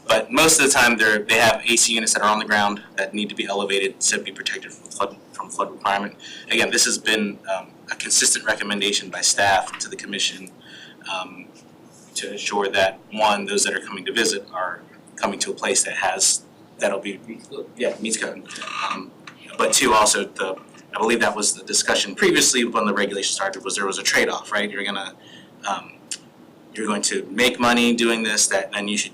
but most of the time they have AC units that are on the ground that need to be elevated to be protected from flood requirement. Again, this has been a consistent recommendation by staff to the commission to ensure that, one, those that are coming to visit are coming to a place meets code. But two, also I believe that was the discussion previously when the regulation started, was there was a trade-off, right? You're going to make money doing this, then you should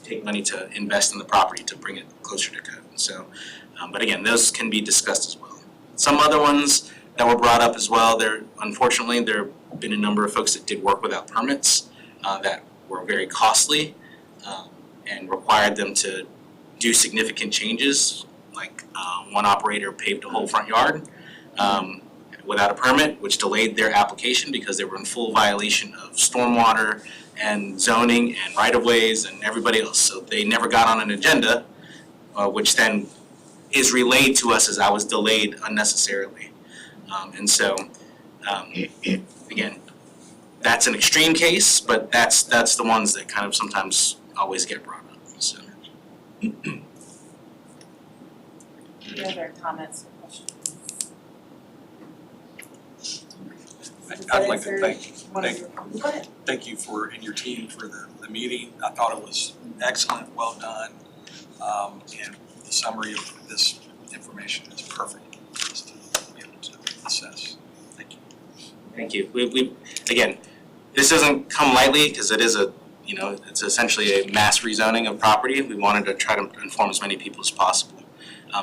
take money to invest in the property to bring it closer to code. So, but again, those can be discussed as well. Some other ones that were brought up as well, unfortunately there have been a number of folks that did work without permits that were very costly and required them to do significant changes. Like one operator paved a whole front yard without a permit, which delayed their application because they were in full violation of stormwater and zoning and right-of-ways and everybody else. So they never got on an agenda, which then is relayed to us as I was delayed unnecessarily. And so, again, that's an extreme case, but that's the ones that kind of sometimes always get brought up. So. Any other comments or questions? I'd like to Go ahead. thank you and your team for the meeting. I thought it was excellent, well done. And the summary of this information is perfect just to be able to assess. Thank you. Thank you. We again, this doesn't come lightly because it is it's essentially a mass rezoning of property. We wanted to try to inform as many people as possible.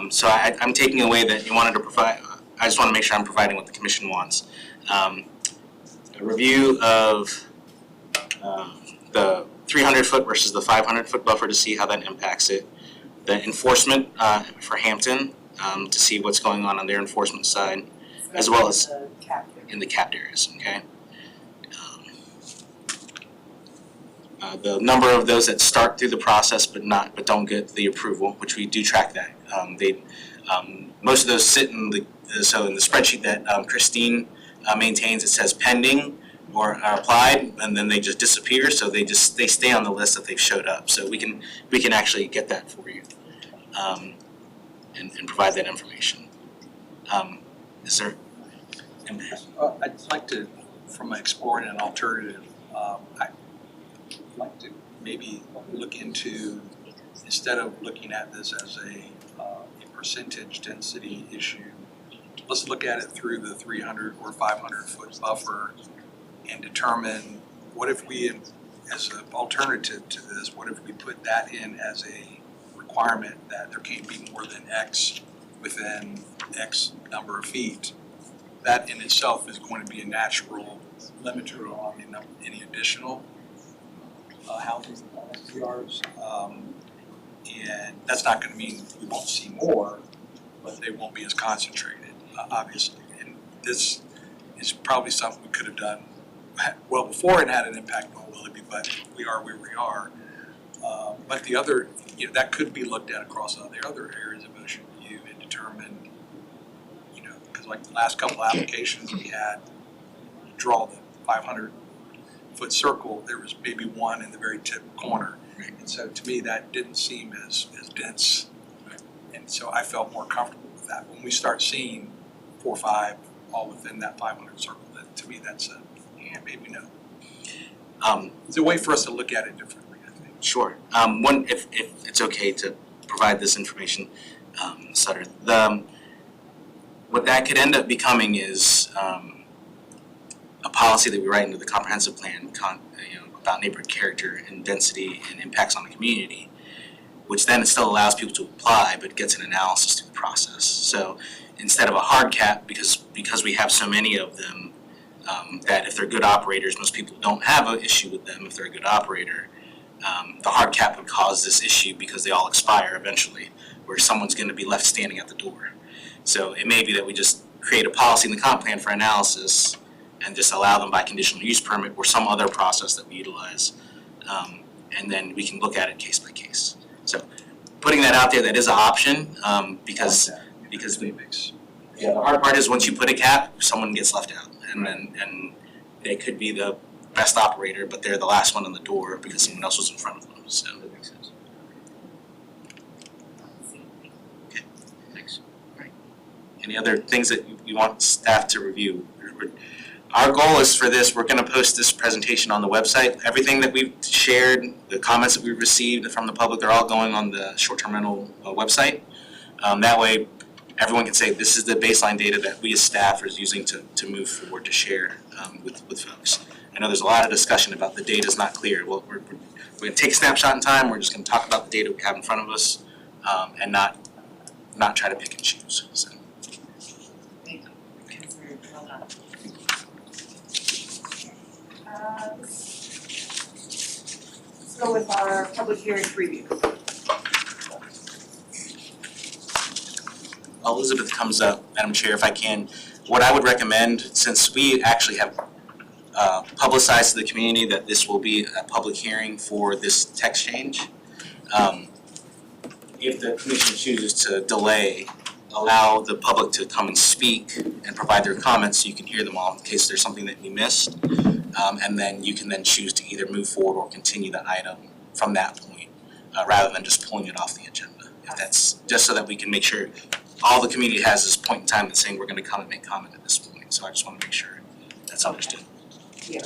So I'm taking away that you wanted to provide, I just want to make sure I'm providing what the commission wants. A review of the 300-foot versus the 500-foot buffer to see how that impacts it. The enforcement for Hampton to see what's going on their enforcement side, as well as in the capped areas, okay? The number of those that start through the process but don't get the approval, which we do track that. Most of those sit in the spreadsheet that Christine maintains, it says pending or are applied, and then they just disappear. So they stay on the list that they've showed up. So we can actually get that for you and provide that information. Is there? I'd like to, from exploring an alternative, I'd like to maybe look into, instead of looking at this as a percentage density issue, let's look at it through the 300 or 500 foot buffer and determine what if we as an alternative to this, what if we put that in as a requirement that there can't be more than X within X number of feet? That in itself is going to be a natural limiter on any additional housing STRs. And that's not gonna mean we won't see more, but they won't be as concentrated, obviously. And this is probably something we could have done well before it had an impact on Willoughby, but we are where we are. But the other, that could be looked at across the other areas of Ocean View and determined, because like the last couple applications we had, you draw the 500-foot circle, there was maybe one in the very tip corner. And so to me, that didn't seem as dense. And so I felt more comfortable with that. When we start seeing 4 or 5 all within that 500 circle, that to me, that's maybe no. It's a way for us to look at it differently, I think. Sure. If it's okay to provide this information, Sutter, what that could end up becoming is a policy that we write into the comprehensive plan, about neighborhood character and density and impacts on the community, which then still allows people to apply, but gets an analysis through the process. So instead of a hard cap, because we have so many of them, that if they're good operators, most people don't have an issue with them if they're a good operator. The hard cap would cause this issue because they all expire eventually, where someone's going to be left standing at the door. So it may be that we just create a policy in the comp plan for analysis and just allow them by conditional use permit or some other process that we utilize. And then we can look at it case by case. So putting that out there, that is an option, because the hard part is once you put a cap, someone gets left out. And they could be the best operator, but they're the last one on the door because someone else was in front of them, so. That makes sense. Okay, thanks. All right. Any other things that you want staff to review? Our goal is for this, we're gonna post this presentation on the website. Everything that we've shared, the comments that we've received from the public, they're all going on the short-term rental website. That way, everyone can say, this is the baseline data that we as staff are using to move forward, to share with folks. I know there's a lot of discussion about the data's not clear. Well, we're gonna take a snapshot in time, we're just gonna talk about the data we have in front of us, and not try to pick and choose, so. Thank you. That's very well done. Let's go with our public hearing preview. Elizabeth comes up, Madam Chair, if I can. What I would recommend, since we actually have publicized to the community that this will be a public hearing for this text change, if the commission chooses to delay, allow the public to come and speak and provide their comments so you can hear them all in case there's something that we missed. And then you can then choose to either move forward or continue the item from that point, rather than just pulling it off the agenda. If that's just so that we can make sure all the community has this point in time that's saying we're going to come and make comment at this point. So I just want to make sure that's understood. Yeah,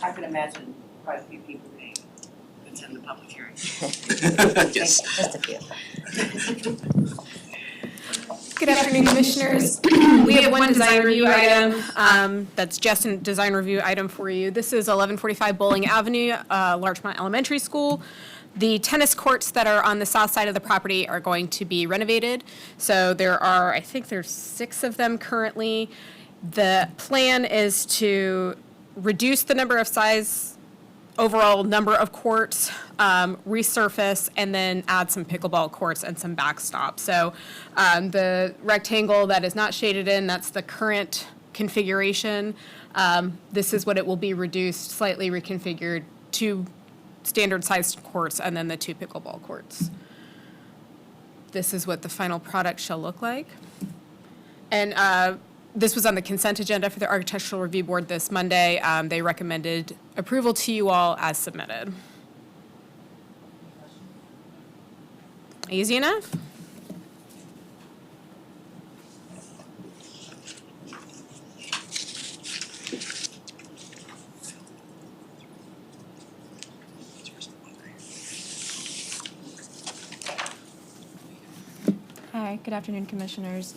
I can imagine quite a few people may attend the public hearing. Yes. Just a few. Good afternoon, Commissioners. We have one design review item that's just a design review item for you. This is 1145 Bowling Avenue, Larchmont Elementary School. The tennis courts that are on the south side of the property are going to be renovated. So there are, I think there's 6 of them currently. The plan is to reduce the overall number of courts, resurface, and then add some pickleball courts and some backstop. So the rectangle that is not shaded in, that's the current configuration. This is what it will be reduced, slightly reconfigured, 2 standard-sized courts and then the 2 pickleball courts. This is what the final product shall look like. And this was on the consent agenda for the Architectural Review Board this Monday. They recommended approval to you all as submitted. Easy enough? Hi, good afternoon, Commissioners.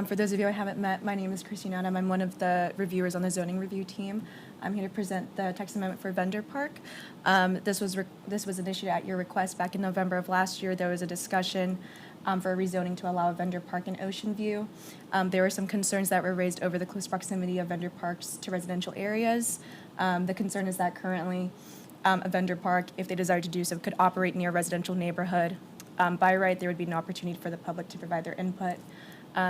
For those of you I haven't met, my name is Christina Adam. I'm one of the reviewers on the zoning review team. I'm here to present the text amendment for Vendor Park. This was initiated at your request back in November of last year. There was a discussion for a rezoning to allow a vendor park in Ocean View. There were some concerns that were raised over the close proximity of vendor parks to residential areas. The concern is that currently a vendor park, if they desire to do so, could operate near a residential neighborhood. By right, there would be an opportunity for the public to provide their input.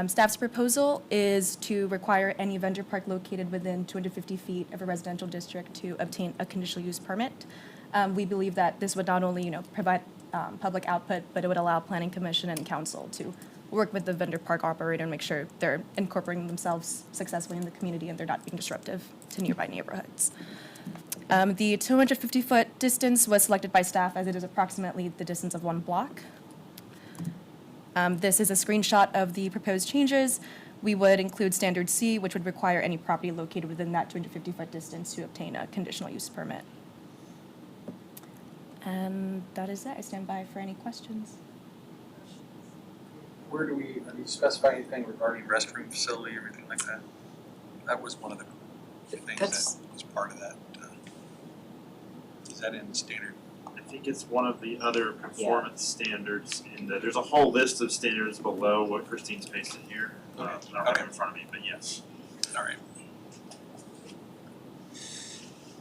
Staff's proposal is to require any vendor park located within 250 feet of a residential district to obtain a conditional use permit. We believe that this would not only, provide public output, but it would allow Planning Commission and Council to work with the vendor park operator and make sure they're incorporating themselves successfully in the community and they're not being disruptive to nearby neighborhoods. The 250-foot distance was selected by staff as it is approximately the distance of one block. This is a screenshot of the proposed changes. We would include Standard C, which would require any property located within that 250-foot distance to obtain a conditional use permit. And that is it. I stand by for any questions. Where do we specify anything regarding restroom facility, everything like that? That was one of the things that was part of that. Is that in the standard? I think it's one of the other performance standards in the, there's a whole list of standards below what Christine's pasted here. I don't have it in front of me, but yes. All right.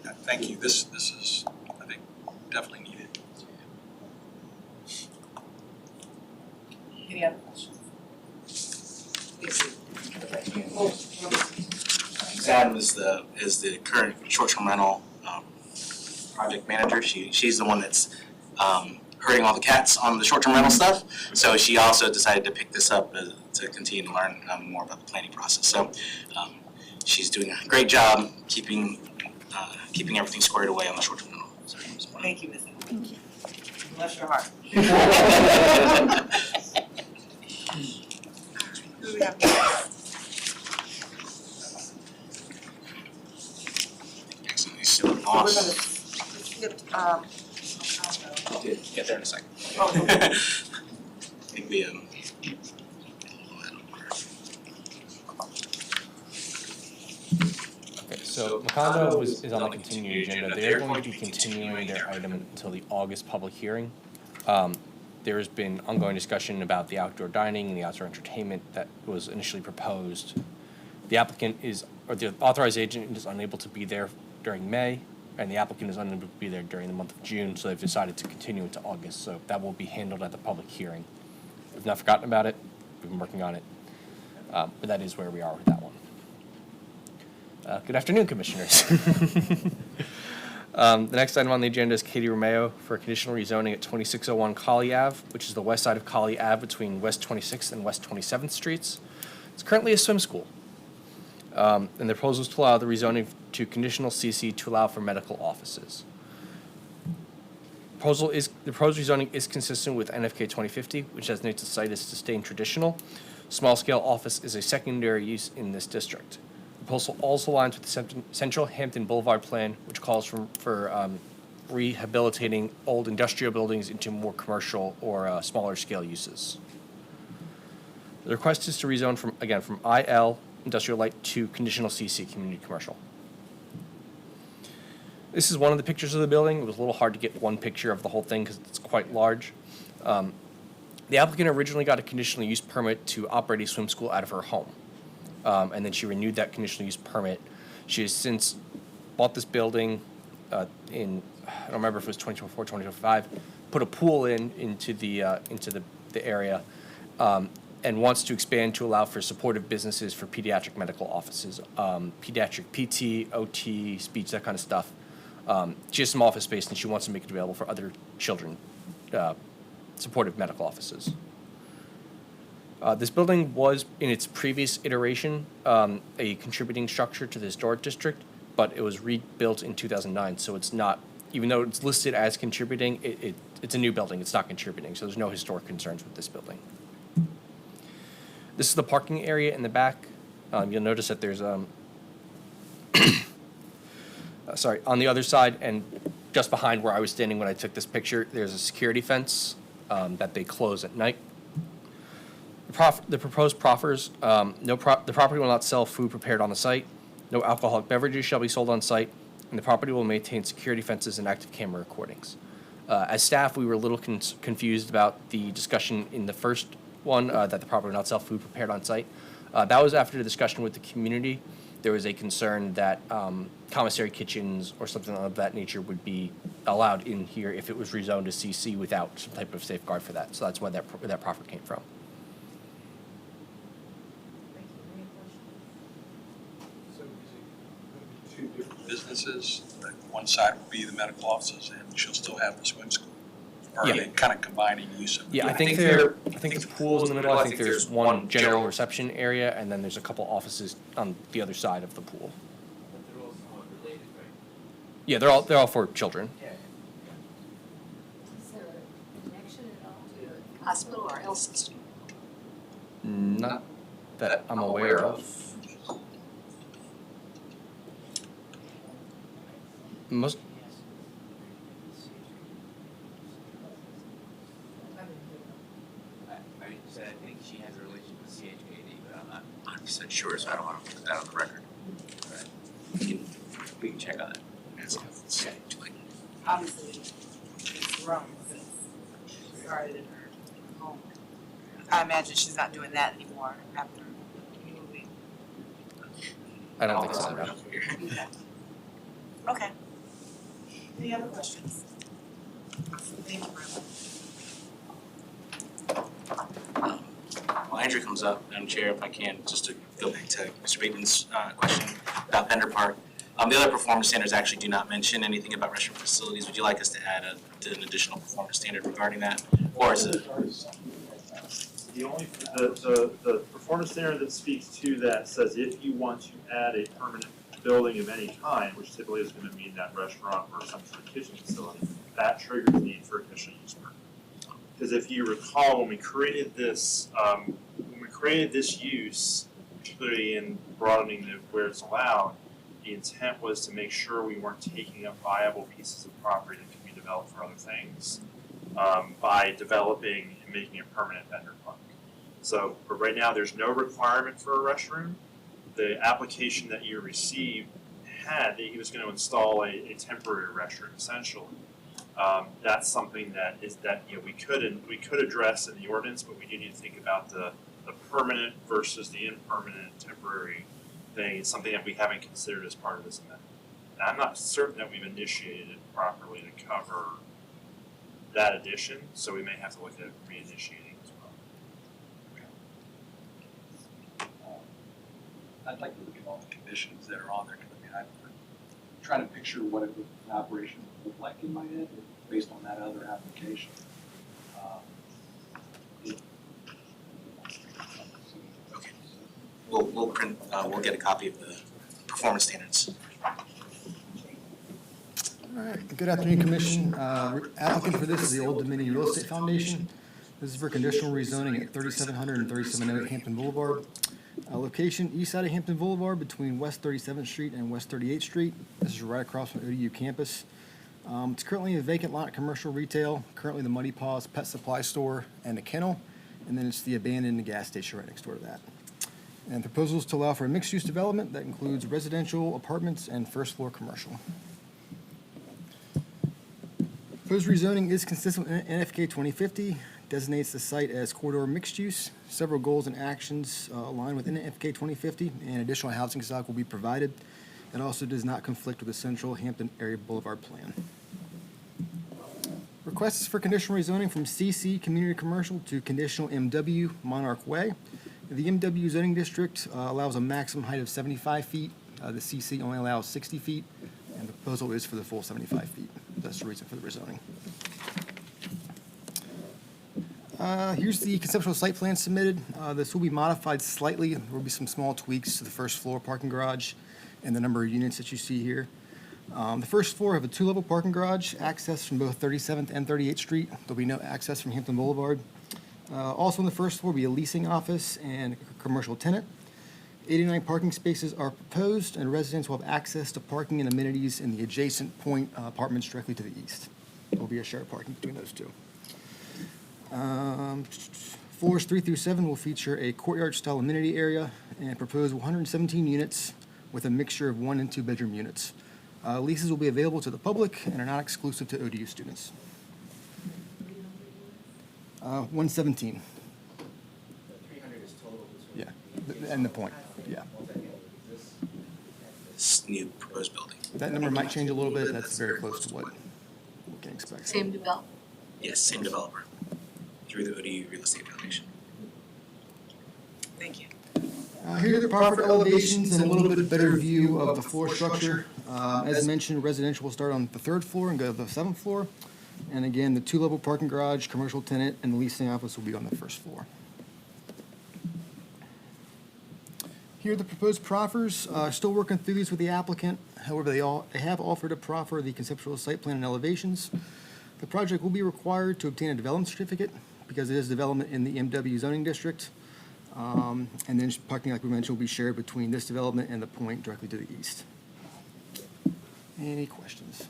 Yeah, thank you. This is, I think, definitely needed. Any other questions? Adam is the current short-term rental project manager. She's the one that's herding all the cats on the short-term rental stuff. So she also decided to pick this up to continue to learn more about the planning process. So she's doing a great job keeping everything squared away on the short-term rental. Thank you, Ms. Thank you. Bless your heart. Who do we have next? Excellent. So We're gonna skip, We'll get there in a second. Oh. I think we Okay, so Macondo is on the continued agenda. They're going to be continuing their item until the August public hearing. There has been ongoing discussion about the outdoor dining and the outdoor entertainment that was initially proposed. The applicant or the authorized agent is unable to be there during May, and the applicant is unable to be there during the month of June, so they've decided to continue it to August. So that will be handled at the public hearing. We've not forgotten about it. We've been working on it. But that is where we are with that one. Good afternoon, Commissioners. The next item on the agenda is Katie Romeo for conditional rezoning at 2601 Collie Ave, which is the west side of Collie Ave between West 26th and West 27th Streets. It's currently a swim school. And the proposal is to allow the rezoning to conditional CC to allow for medical offices. The proposed rezoning is consistent with NFK 2050, which designates the site as sustained traditional. Small-scale office is a secondary use in this district. The proposal also aligns with the Central Hampton Boulevard plan, which calls for rehabilitating old industrial buildings into more commercial or smaller scale uses. The request is to rezone from IL, industrial light, to conditional CC, community commercial. This is one of the pictures of the building. It was a little hard to get one picture of the whole thing because it's quite large. The applicant originally got a conditional use permit to operate a swim school out of her home. And then she renewed that conditional use permit. She has since bought this building I don't remember if it was 2024, 2025, put a pool into the area, and wants to expand to allow for supportive businesses for pediatric medical offices, pediatric PT, OT, speech, that kind of stuff. She has some office space and she wants to make it available for other children, supportive medical offices. This building was, in its previous iteration, a contributing structure to the historic district, but it was rebuilt in 2009, so it's not, even though it's listed as contributing, it's a new building, it's not contributing, so there's no historic concerns with this building. This is the parking area in the back. You'll notice that there's, on the other side and just behind where I was standing when I took this picture, there's a security fence that they close at night. The proposed proffers, the property will not sell food prepared on the site, no alcoholic beverages shall be sold on site, and the property will maintain security fences and active camera recordings. As staff, we were a little confused about the discussion in the first one, that the property will not sell food prepared on site. That was after the discussion with the community. There was a concern that commissary kitchens or something of that nature would be allowed in here if it was rezoned to CC without some type of safeguard for that. So that's where that proffer came from. Thank you. Any questions? So is it going to be two different businesses? Like one side will be the medical offices and she'll still have the swim school? Or are Yeah. they kind of combining use of? Yeah, I think the pool's in the middle. I think there's one general reception area, and then there's a couple offices on the other side of the pool. But they're all somewhat related, right? Yeah, they're all for children. Yeah. Is there a connection at all to a hospital or health system? Not that I'm aware of. Most, I think she has a relationship with CHKD, but I'm not 100% sure, so I don't want to put that on the record. We can check on it. Obviously, it's wrong since she started in her home. I imagine she's not doing that anymore after moving. I don't think so. No. Okay. Okay. Any other questions? Thank you very much. While Andrew comes up, Madam Chair, if I can, just to go back to Mr. Bateman's question about Bender Park. The other performance standards actually do not mention anything about restroom facilities. Would you like us to add an additional performance standard regarding that? Or is it? The only, the performance standard that speaks to that says if you want to add a permanent building of any kind, which typically is gonna mean that restaurant or some sort of kitchen facility, that triggers the need for a conditional use permit. Because if you recall, when we created this use, particularly in broadening where it's allowed, the intent was to make sure we weren't taking up viable pieces of property that can be developed for other things by developing and making a permanent vendor park. So, but right now, there's no requirement for a restroom. The application that you received had that he was going to install a temporary restroom, essentially. That's something that we could address in the ordinance, but we do need to think about the permanent versus the impermanent temporary thing. It's something that we haven't considered as part of this amendment. And I'm not certain that we've initiated it properly to cover that addition, so we may have to look at reinitiating as well. I'd like to look at all the conditions that are on there, because I'm trying to picture what an operation would look like in my head based on that other application. We'll get a copy of the performance standards. All right, good afternoon, Commission. Applicant for this is the Old Dominion Real Estate Foundation. This is for conditional rezoning at 3700 and 3708 Hampton Boulevard. Location east side of Hampton Boulevard between West 37th Street and West 38th Street. This is right across from ODU campus. It's currently a vacant lot, commercial retail, currently the Muddy Paws Pet Supply Store and a kennel, and then it's the abandoned gas station right next door to that. And proposals to allow for a mixed-use development that includes residential, apartments, and first-floor commercial. Proposed rezoning is consistent with NFK 2050, designates the site as corridor mixed use. Several goals and actions align with NFK 2050, and additional housing stock will be provided. It also does not conflict with the Central Hampton Area Boulevard Plan. Requests for conditional rezoning from CC Community Commercial to conditional MW Monarch Way. The MW zoning district allows a maximum height of 75 feet. The CC only allows 60 feet, and the proposal is for the full 75 feet. That's the reason for the rezoning. Here's the conceptual site plan submitted. This will be modified slightly. There will be some small tweaks to the first floor parking garage and the number of units that you see here. The first floor have a two-level parking garage, access from both 37th and 38th Street. There'll be no access from Hampton Boulevard. Also on the first floor will be a leasing office and a commercial tenant. 89 parking spaces are proposed, and residents will have access to parking and amenities in the adjacent point apartments directly to the east. There will be a shared parking between those two. Floors 3 through 7 will feature a courtyard-style amenity area and propose 117 units with a mixture of 1 and 2 bedroom units. Leases will be available to the public and are not exclusive to ODU students. 117, 300 is total. yeah, and the point, yeah. This new proposed building. That number might change a little bit, that's very close to what we can expect. Same development. Yes, same developer through the ODU Real Estate Foundation. Thank you. Here are the property elevations and a little bit better view of the floor structure. As mentioned, residential will start on the 3rd floor and go to the 7th floor. And again, the 2-level parking garage, commercial tenant, and the leasing office will be on the 1st floor. Here are the proposed proffers. Still working through these with the applicant. However, they have offered to proffer the conceptual site plan and elevations. The project will be required to obtain a development certificate because it is development in the MW zoning district. And then parking, like we mentioned, will be shared between this development and the point directly to the east. Any questions?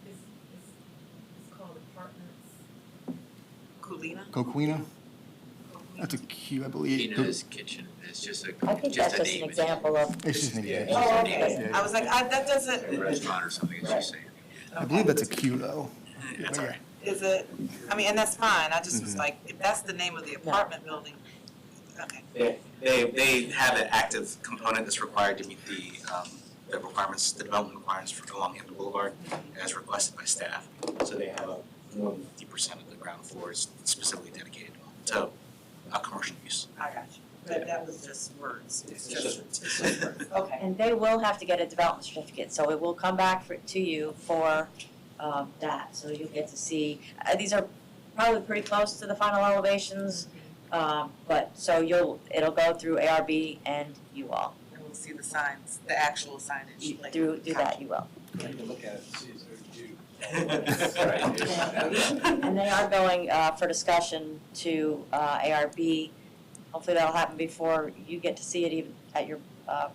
It's called apartments. Kulina? Coquina? That's a Q, I believe. Tina's Kitchen, it's just a, I think just that's a just an name. example of, It's just an Yeah. example. Oh, Yeah. okay. I was like, that doesn't, A restaurant or something, it's just saying. I believe that's a Q, though. That's all right. is it, I mean, and that's fine, I just was like, if that's the name of the apartment building, okay. They have an active component that's required to meet the requirements, the development requirements for along Hampton Boulevard as requested by staff. So they have more than 50% of the ground floor is specifically dedicated to a commercial use. I got you. But that was just words. It's just words. Okay. and they will have to get a development certificate, so it will come back to you for that. So you'll get to see, these are probably pretty close to the final elevations, but so it'll go through ARB and you all. And we'll see the signs, the actual signage later. Through that you will. You can look at it and see it's ODU. And they are going for discussion to ARB. Hopefully that'll happen before you get to see it even at your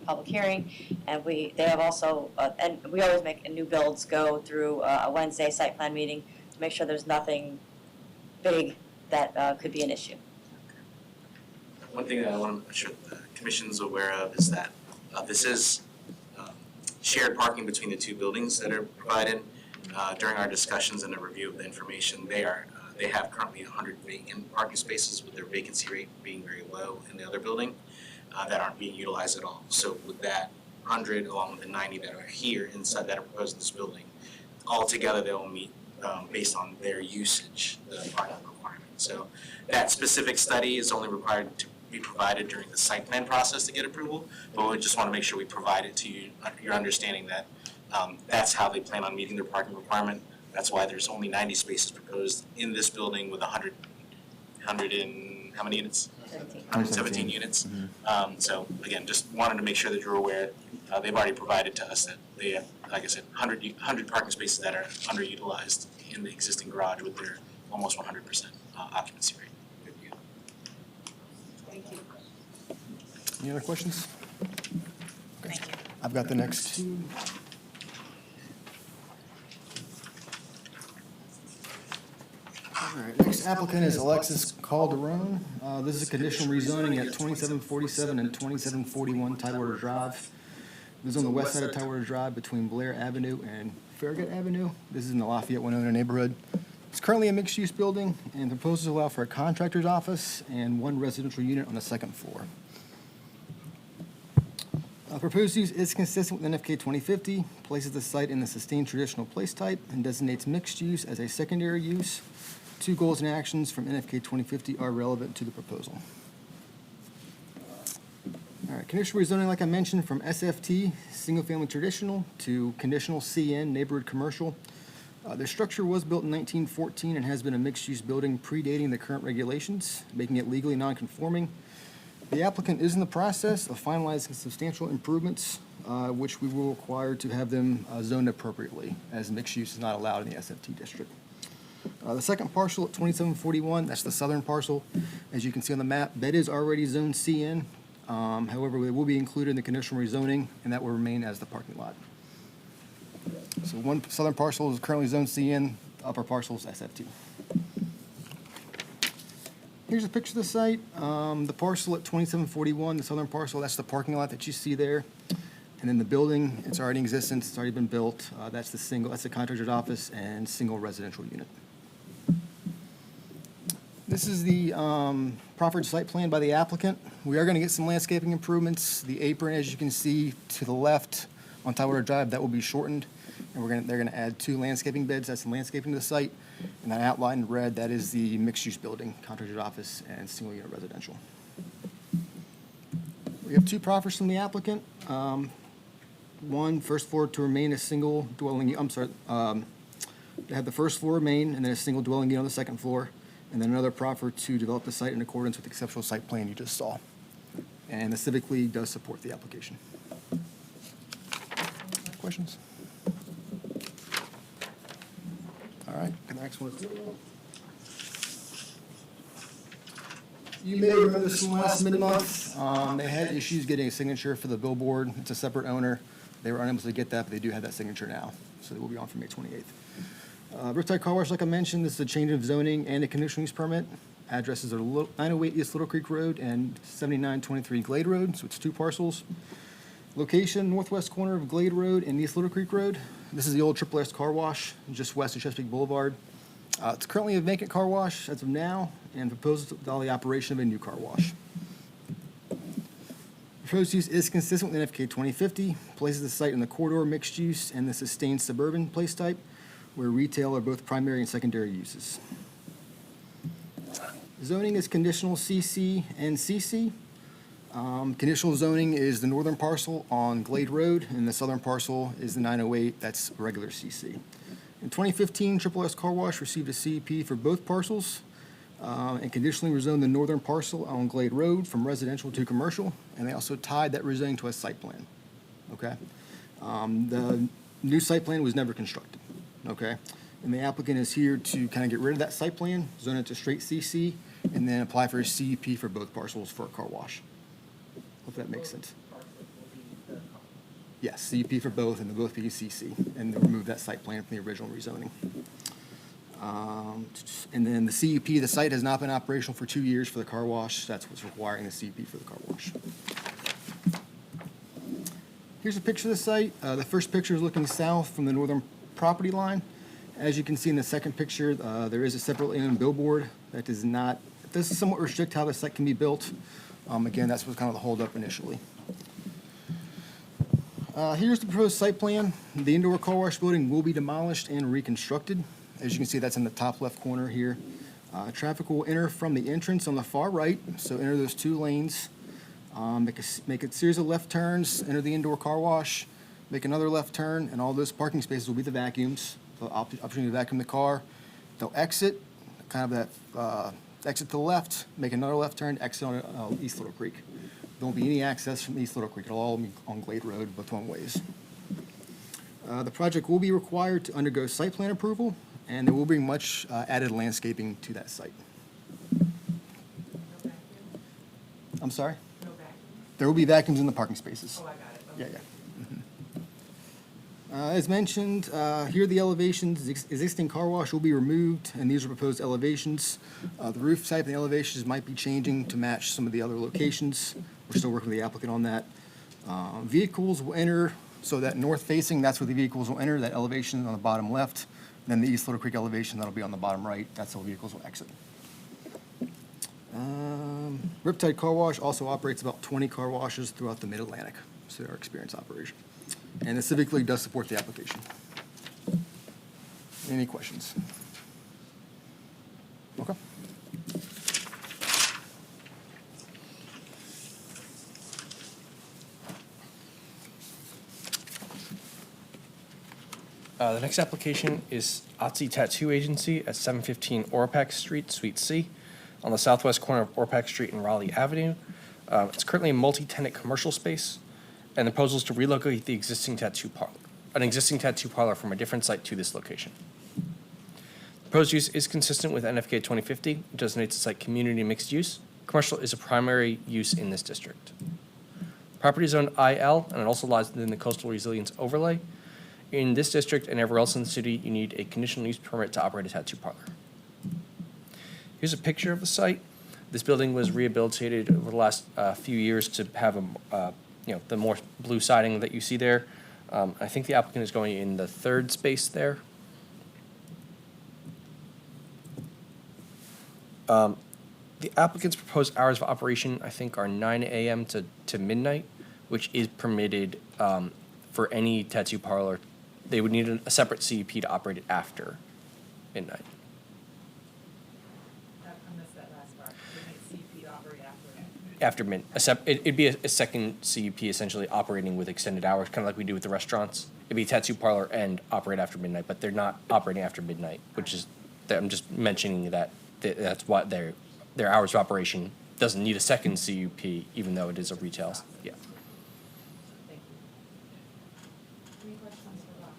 public hearing. And they have also, and we always make new builds go through a Wednesday site plan meeting to make sure there's nothing big that could be an issue. One thing that I want to make sure the commission's aware of is that this is shared parking between the two buildings that are provided. During our discussions and a review of the information, they have currently 100 vacant parking spaces with their vacancy rate being very low in the other building that aren't being utilized at all. So with that 100 along with the 90 that are here inside that are proposed in this building, altogether they will meet based on their usage, the parking requirement. So that specific study is only required to be provided during the site plan process to get approval, but we just want to make sure we provide it to you, your understanding that that's how they plan on meeting their parking requirement. That's why there's only 90 spaces proposed in this building with 100 and how many units? 117 units. So again, just wanted to make sure that you're aware. They've already provided to us that they have, like I said, 100 parking spaces that are underutilized in the existing garage with their almost 100% occupancy rate. Thank you. Any other questions? Thank you. I've got the next two. All right, next applicant is Alexis Calderon. This is a conditional rezoning at 2747 and 2741 Tidewater Drive. This is on the west side of Tidewater Drive between Blair Avenue and Farragut Avenue. This is in the Lafayette, Winona neighborhood. It's currently a mixed-use building, and the proposals allow for a contractor's office and 1 residential unit on the 2nd floor. Proposed use is consistent with NFK 2050, places the site in the sustained traditional place type, and designates mixed use as a secondary use. 2 goals and actions from NFK 2050 are relevant to the proposal. All right, conditional rezoning, like I mentioned, from SFT, single-family traditional, to conditional CN, neighborhood commercial. The structure was built in 1914 and has been a mixed-use building predating the current regulations, making it legally non-conforming. The applicant is in the process of finalizing substantial improvements, which we will require to have them zoned appropriately, as mixed use is not allowed in the SFT district. The second parcel at 2741, that's the southern parcel. As you can see on the map, that is already zoned CN. However, it will be included in the conditional rezoning, and that will remain as the parking lot. So one southern parcel is currently zoned CN. upper parcel's SF2. Here's a picture of the site. The parcel at 2741, the southern parcel, that's the parking lot that you see there. And then the building, it's already in existence, it's already been built. That's the contractor's office and single residential unit. This is the proffered site plan by the applicant. We are going to get some landscaping improvements. The apron, as you can see to the left on Tidewater Drive, that will be shortened. And they're going to add 2 landscaping beds. That's some landscaping to the site. And that outline in red, that is the mixed-use building, contractor's office and single-unit residential. We have 2 proffers from the applicant. One, first floor to remain a single dwelling, they have the first floor remain and then a single dwelling unit on the second floor. And then another proffer to develop the site in accordance with the conceptual site plan you just saw. And the Civic League does support the application. Questions? All right, the next one is. You may remember this from last mid-month. They had issues getting a signature for the billboard. It's a separate owner. They were unable to get that, but they do have that signature now. So they will be on for May 28th. Riptide Car Wash, like I mentioned, this is a change of zoning and a conditional use permit. Addresses are 908 East Little Creek Road and 7923 Glade Road, so it's 2 parcels. Location, northwest corner of Glade Road and East Little Creek Road. This is the old Triple S Car Wash, just west of Chesapeake Boulevard. It's currently a vacant car wash as of now, and proposes the operation of a new car wash. Proposed use is consistent with NFK 2050, places the site in the corridor mixed use and the sustained suburban place type, where retail are both primary and secondary uses. Zoning is conditional CC and CC. Conditional zoning is the northern parcel on Glade Road, and the southern parcel is the 908, that's regular CC. In 2015, Triple S Car Wash received a CEP for both parcels and conditionally rezoned the northern parcel on Glade Road from residential to commercial, and they also tied that rezoning to a site plan, okay? The new site plan was never constructed, okay? And the applicant is here to kind of get rid of that site plan, zone it to straight CC, and then apply for a CEP for both parcels for a car wash. Hope that makes sense. Yes, CEP for both, and they'll both be CC, and they'll remove that site plan from the original rezoning. And then the CEP, the site has not been operational for 2 years for the car wash. That's what's requiring the CEP for the car wash. Here's a picture of the site. The first picture is looking south from the northern property line. As you can see in the second picture, there is a separately owned billboard that does somewhat restrict how the site can be built. Again, that's what's kind of the holdup initially. Here's the proposed site plan. The indoor car wash building will be demolished and reconstructed. As you can see, that's in the top left corner here. Traffic will enter from the entrance on the far right, so enter those 2 lanes. Make a series of left turns, enter the indoor car wash, make another left turn, and all those parking spaces will be the vacuums. The opportunity to vacuum the car. They'll exit, kind of that exit to the left, make another left turn, exit on East Little Creek. There won't be any access from East Little Creek. It'll all be on Glade Road, both one ways. The project will be required to undergo site plan approval, and it will bring much added landscaping to that site. I'm sorry? No vacuum? There will be vacuums in the parking spaces. Oh, I got it. Okay. Yeah. As mentioned, here are the elevations. Existing car wash will be removed, and these are proposed elevations. The roof type and the elevations might be changing to match some of the other locations. We're still working with the applicant on that. Vehicles will enter, so that north facing, that's where the vehicles will enter, that elevation on the bottom left. Then the East Little Creek elevation, that'll be on the bottom right. That's how vehicles will exit. Riptide Car Wash also operates about 20 car washes throughout the Mid-Atlantic, so they're experienced operation. And the Civic League does support the application. Any questions? Okay. The next application is Otzi Tattoo Agency at 715 Orapax Street, Suite C, on the southwest corner of Orapax Street and Raleigh Avenue. It's currently a multi-tenant commercial space, and the proposal is to relocate the existing tattoo parlor from a different site to this location. The proposed use is consistent with NFK 2050, which designates the site community mixed use. Commercial is a primary use in this district. Property is zoned IL, and it also lies within the coastal resilience overlay. In this district and everywhere else in the city, you need a conditional use permit to operate a tattoo parlor. Here's a picture of the site. This building was rehabilitated over the last few years to have the more blue siding that you see there. I think the applicant is going in the third space there. The applicant's proposed hours of operation, I think, are 9 a.m. to midnight, which is permitted for any tattoo parlor. They would need a separate CUP to operate it after midnight. I missed that last part. We need CP to operate after. After it'd be a second CUP essentially operating with extended hours, kind of like we do with the restaurants. It'd be a tattoo parlor and operate after midnight, but they're not operating after midnight, which is, I'm just mentioning that's what their hours of operation doesn't need a second CUP, even though it is a retail, yeah. Thank you. Any questions for Rob?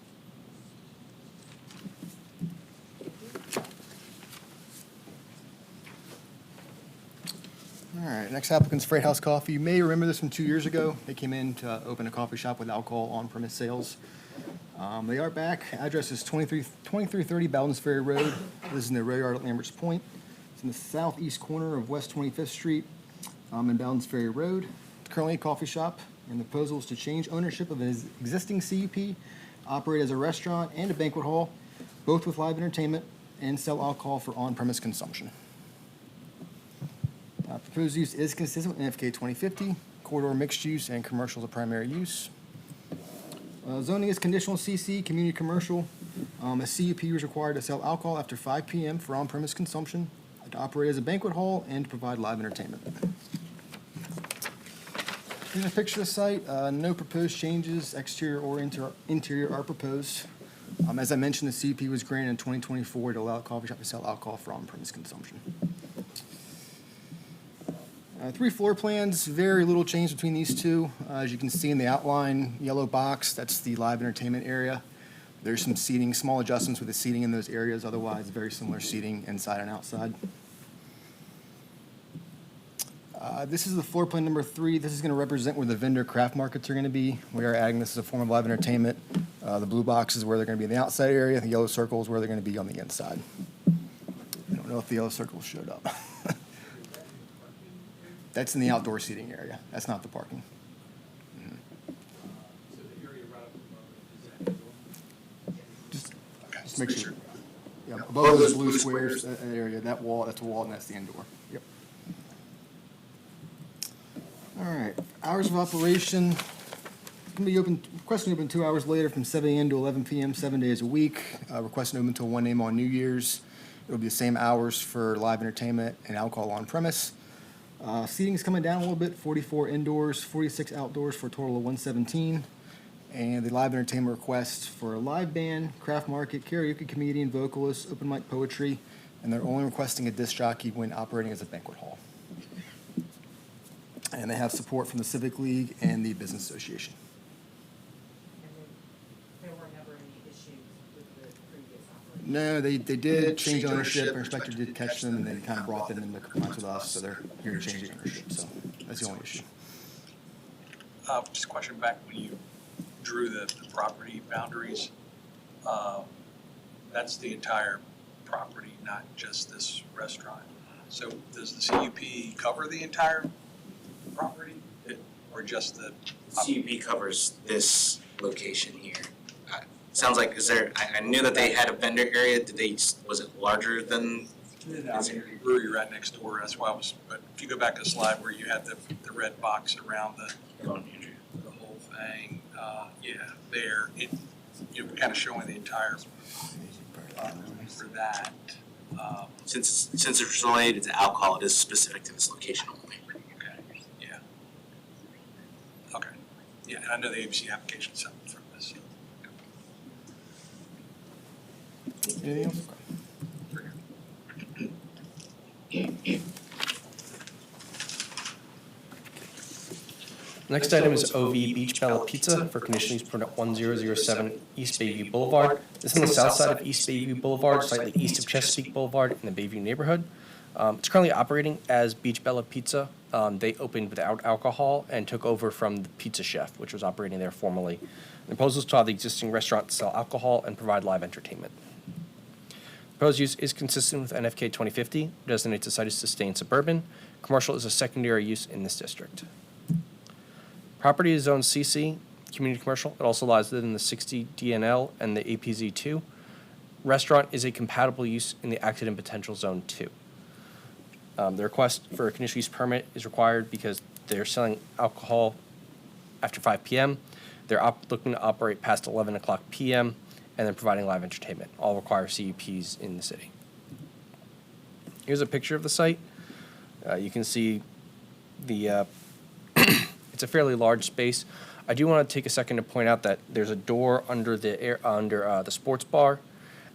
All right, next applicant's Freight House Coffee. You may remember this from 2 years ago. They came in to open a coffee shop with alcohol on-premise sales. They are back. Address is 2330 Bowdens Ferry Road. This is in the rail yard at Lambert's Point. It's in the southeast corner of West 25th Street in Bowdens Ferry Road. It's currently a coffee shop, and the proposal is to change ownership of his existing CUP, operate as a restaurant and a banquet hall, both with live entertainment, and sell alcohol for on-premise consumption. Proposed use is consistent with NFK 2050, corridor mixed use and commercial as a primary use. Zoning is conditional CC, community commercial. A CUP is required to sell alcohol after 5 p.m. for on-premise consumption, to operate as a banquet hall, and to provide live entertainment. Here's a picture of the site. No proposed changes, exterior or interior, are proposed. As I mentioned, the CUP was granted in 2024 to allow a coffee shop to sell alcohol for on-premise consumption. 3 floor plans, very little change between these two. As you can see in the outline, yellow box, that's the live entertainment area. There's some seating, small adjustments with the seating in those areas, otherwise very similar seating inside and outside. This is the floor plan number 3. This is going to represent where the vendor craft markets are going to be. We are adding this as a form of live entertainment. The blue box is where they're going to be in the outside area. The yellow circle is where they're going to be on the inside. I don't know if the yellow circle showed up. That's in the outdoor seating area. That's not the parking. Mm-hmm. So the area right up above it, is that indoor? Just make sure. Yeah, above those blue squares, that area, that's a wall, and that's the indoor. Yep. All right, hours of operation. Can be open, requesting open 2 hours later from 7 a.m. to 11 p.m., 7 days a week. Requesting open until 1 a.m. on New Year's. It'll be the same hours for live entertainment and alcohol on premise. Seating is coming down a little bit, 44 indoors, 46 outdoors for a total of 117. And the live entertainment request for a live band, craft market, karaoke, comedian, vocalist, open mic poetry, and they're only requesting a disc jockey when operating as a banquet hall. And they have support from the Civic League and the Business Association. And there were never any issues with the previous operation? No, they did change ownership. Our inspector did catch them, and they kind of brought them into compliance with us, so they're here to change the ownership. So that's the only issue. Just a question back when you drew the property boundaries. That's the entire property, not just this restaurant. So does the CUP cover the entire property or just the? CUP covers this location here. Sounds like, I knew that they had a vendor area. Was it larger than? The brewery right next door, that's why but if you go back to the slide where you had the red box around the whole thing, there, you're kind of showing the entire, for that. Since it's related to alcohol, it is specific to this location only. Okay, yeah. Okay, yeah, and I know the ABC application is separate from this, so. Anything else? Next item is OV Beach Bella Pizza for conditional use permit 1007 East Bayview Boulevard. This is on the south side of East Bayview Boulevard, slightly east of Chesapeake Boulevard in the Bayview neighborhood. It's currently operating as Beach Bella Pizza. They opened without alcohol and took over from the Pizza Chef, which was operating there formerly. The proposal is to allow the existing restaurant to sell alcohol and provide live entertainment. Proposed use is consistent with NFK 2050, designates the site as sustained suburban. Commercial is a secondary use in this district. Property is zoned CC, community commercial. It also lies within the 60 DNL and the APZ2. Restaurant is a compatible use in the accident potential zone 2. The request for a conditional use permit is required because they're selling alcohol after 5 p.m. They're looking to operate past 11 o'clock p.m. and then providing live entertainment. All require CUPs in the city. Here's a picture of the site. You can see the it's a fairly large space. I do want to take a second to point out that there's a door under the sports bar.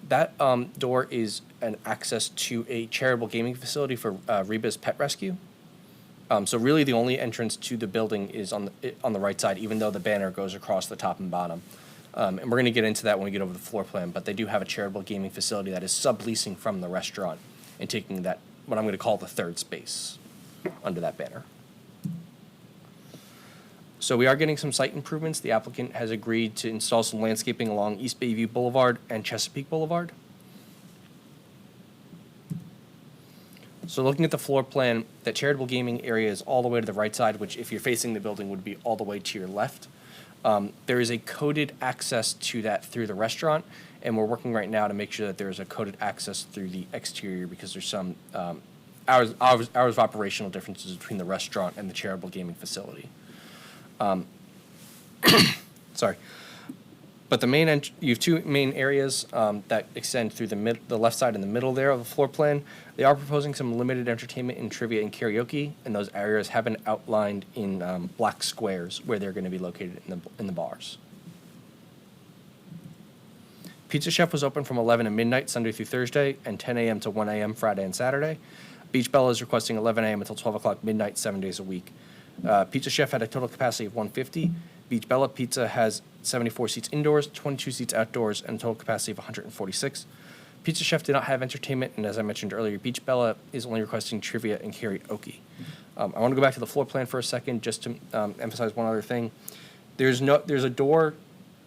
That door is an access to a charitable gaming facility for Reba's Pet Rescue. So really the only entrance to the building is on the right side, even though the banner goes across the top and bottom. And we're going to get into that when we get over the floor plan, but they do have a charitable gaming facility that is subleasing from the restaurant and taking that, what I'm going to call the third space under that banner. So we are getting some site improvements. The applicant has agreed to install some landscaping along East Bayview Boulevard and Chesapeake Boulevard. So looking at the floor plan, that charitable gaming area is all the way to the right side, which if you're facing the building would be all the way to your left. There is a coded access to that through the restaurant, and we're working right now to make sure that there's a coded access through the exterior because there's some hours of operational differences between the restaurant and the charitable gaming facility. Sorry. But the main you have two main areas that extend through the left side and the middle there of the floor plan. They are proposing some limited entertainment and trivia and karaoke, and those areas have been outlined in black squares where they're going to be located in the bars. Pizza Chef was open from 11 to midnight Sunday through Thursday and 10 a.m. to 1 a.m. Friday and Saturday. Beach Bella is requesting 11 a.m. until 12 o'clock midnight 7 days a week. Pizza Chef had a total capacity of 150. Beach Bella Pizza has 74 seats indoors, 22 seats outdoors, and a total capacity of 146. Pizza Chef did not have entertainment, and as I mentioned earlier, Beach Bella is only requesting trivia and karaoke. I want to go back to the floor plan for a second just to emphasize one other thing. There's a door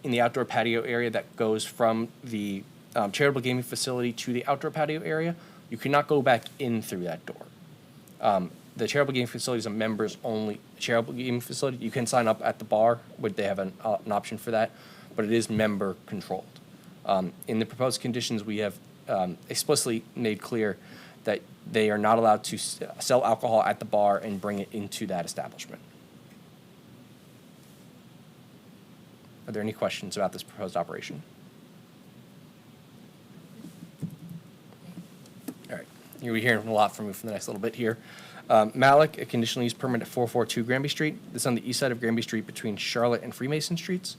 in the outdoor patio area that goes from the charitable gaming facility to the outdoor patio area. You cannot go back in through that door. The charitable gaming facility is a members-only charitable gaming facility. You can sign up at the bar, where they have an option for that, but it is member-controlled. In the proposed conditions, we have explicitly made clear that they are not allowed to sell alcohol at the bar and bring it into that establishment. Are there any questions about this proposed operation? All right, you'll be hearing a lot from me for the next little bit here. Malik, a conditional use permit at 442 Granby Street. This is on the east side of Granby Street between Charlotte and Freemason Streets.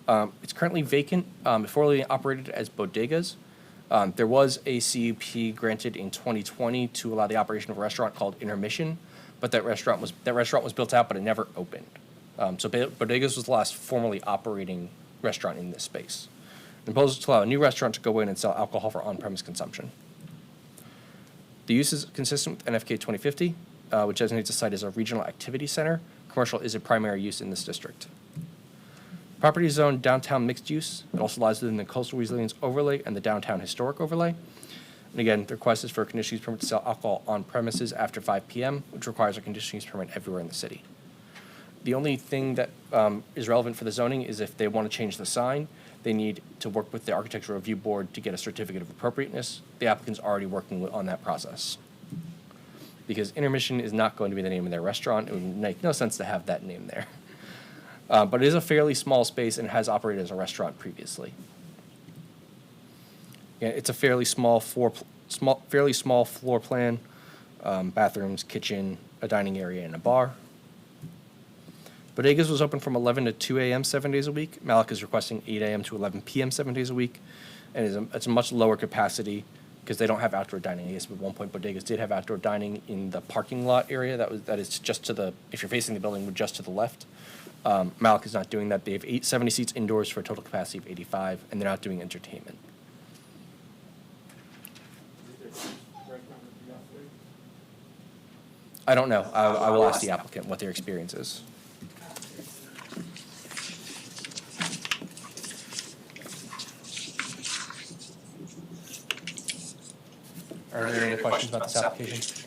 It's currently vacant, formerly operated as bodegas. There was a CUP granted in 2020 to allow the operation of a restaurant called Intermission, but that restaurant was built out, but it never opened. So Bodegas was the last formally operating restaurant in this space. The proposal is to allow a new restaurant to go in and sell alcohol for on-premise consumption. The use is consistent with NFK 2050, which designates the site as a regional activity center. Commercial is a primary use in this district. Property is zoned downtown mixed use. It also lies within the coastal resilience overlay and the downtown historic overlay. And again, the request is for a conditional use permit to sell alcohol on premises after 5 p.m., which requires a conditional use permit everywhere in the city. The only thing that is relevant for the zoning is if they want to change the sign, they need to work with the Architectural Review Board to get a certificate of appropriateness. The applicant's already working on that process. Because Intermission is not going to be the name of their restaurant, it would make no sense to have that name there. But it is a fairly small space and has operated as a restaurant previously. Yeah, it's a fairly small floor plan, bathrooms, kitchen, a dining area, and a bar. Bodegas was open from 11 to 2 a.m. 7 days a week. Malik is requesting 8 a.m. to 11 p.m. 7 days a week, and it's a much lower capacity because they don't have outdoor dining. I guess at one point Bodegas did have outdoor dining in the parking lot area. That is just to the, if you're facing the building, just to the left. Malik is not doing that. They have 70 seats indoors for a total capacity of 85, and they're not doing entertainment. I don't know. I will ask the applicant what their experience is. Are there any other questions about this application?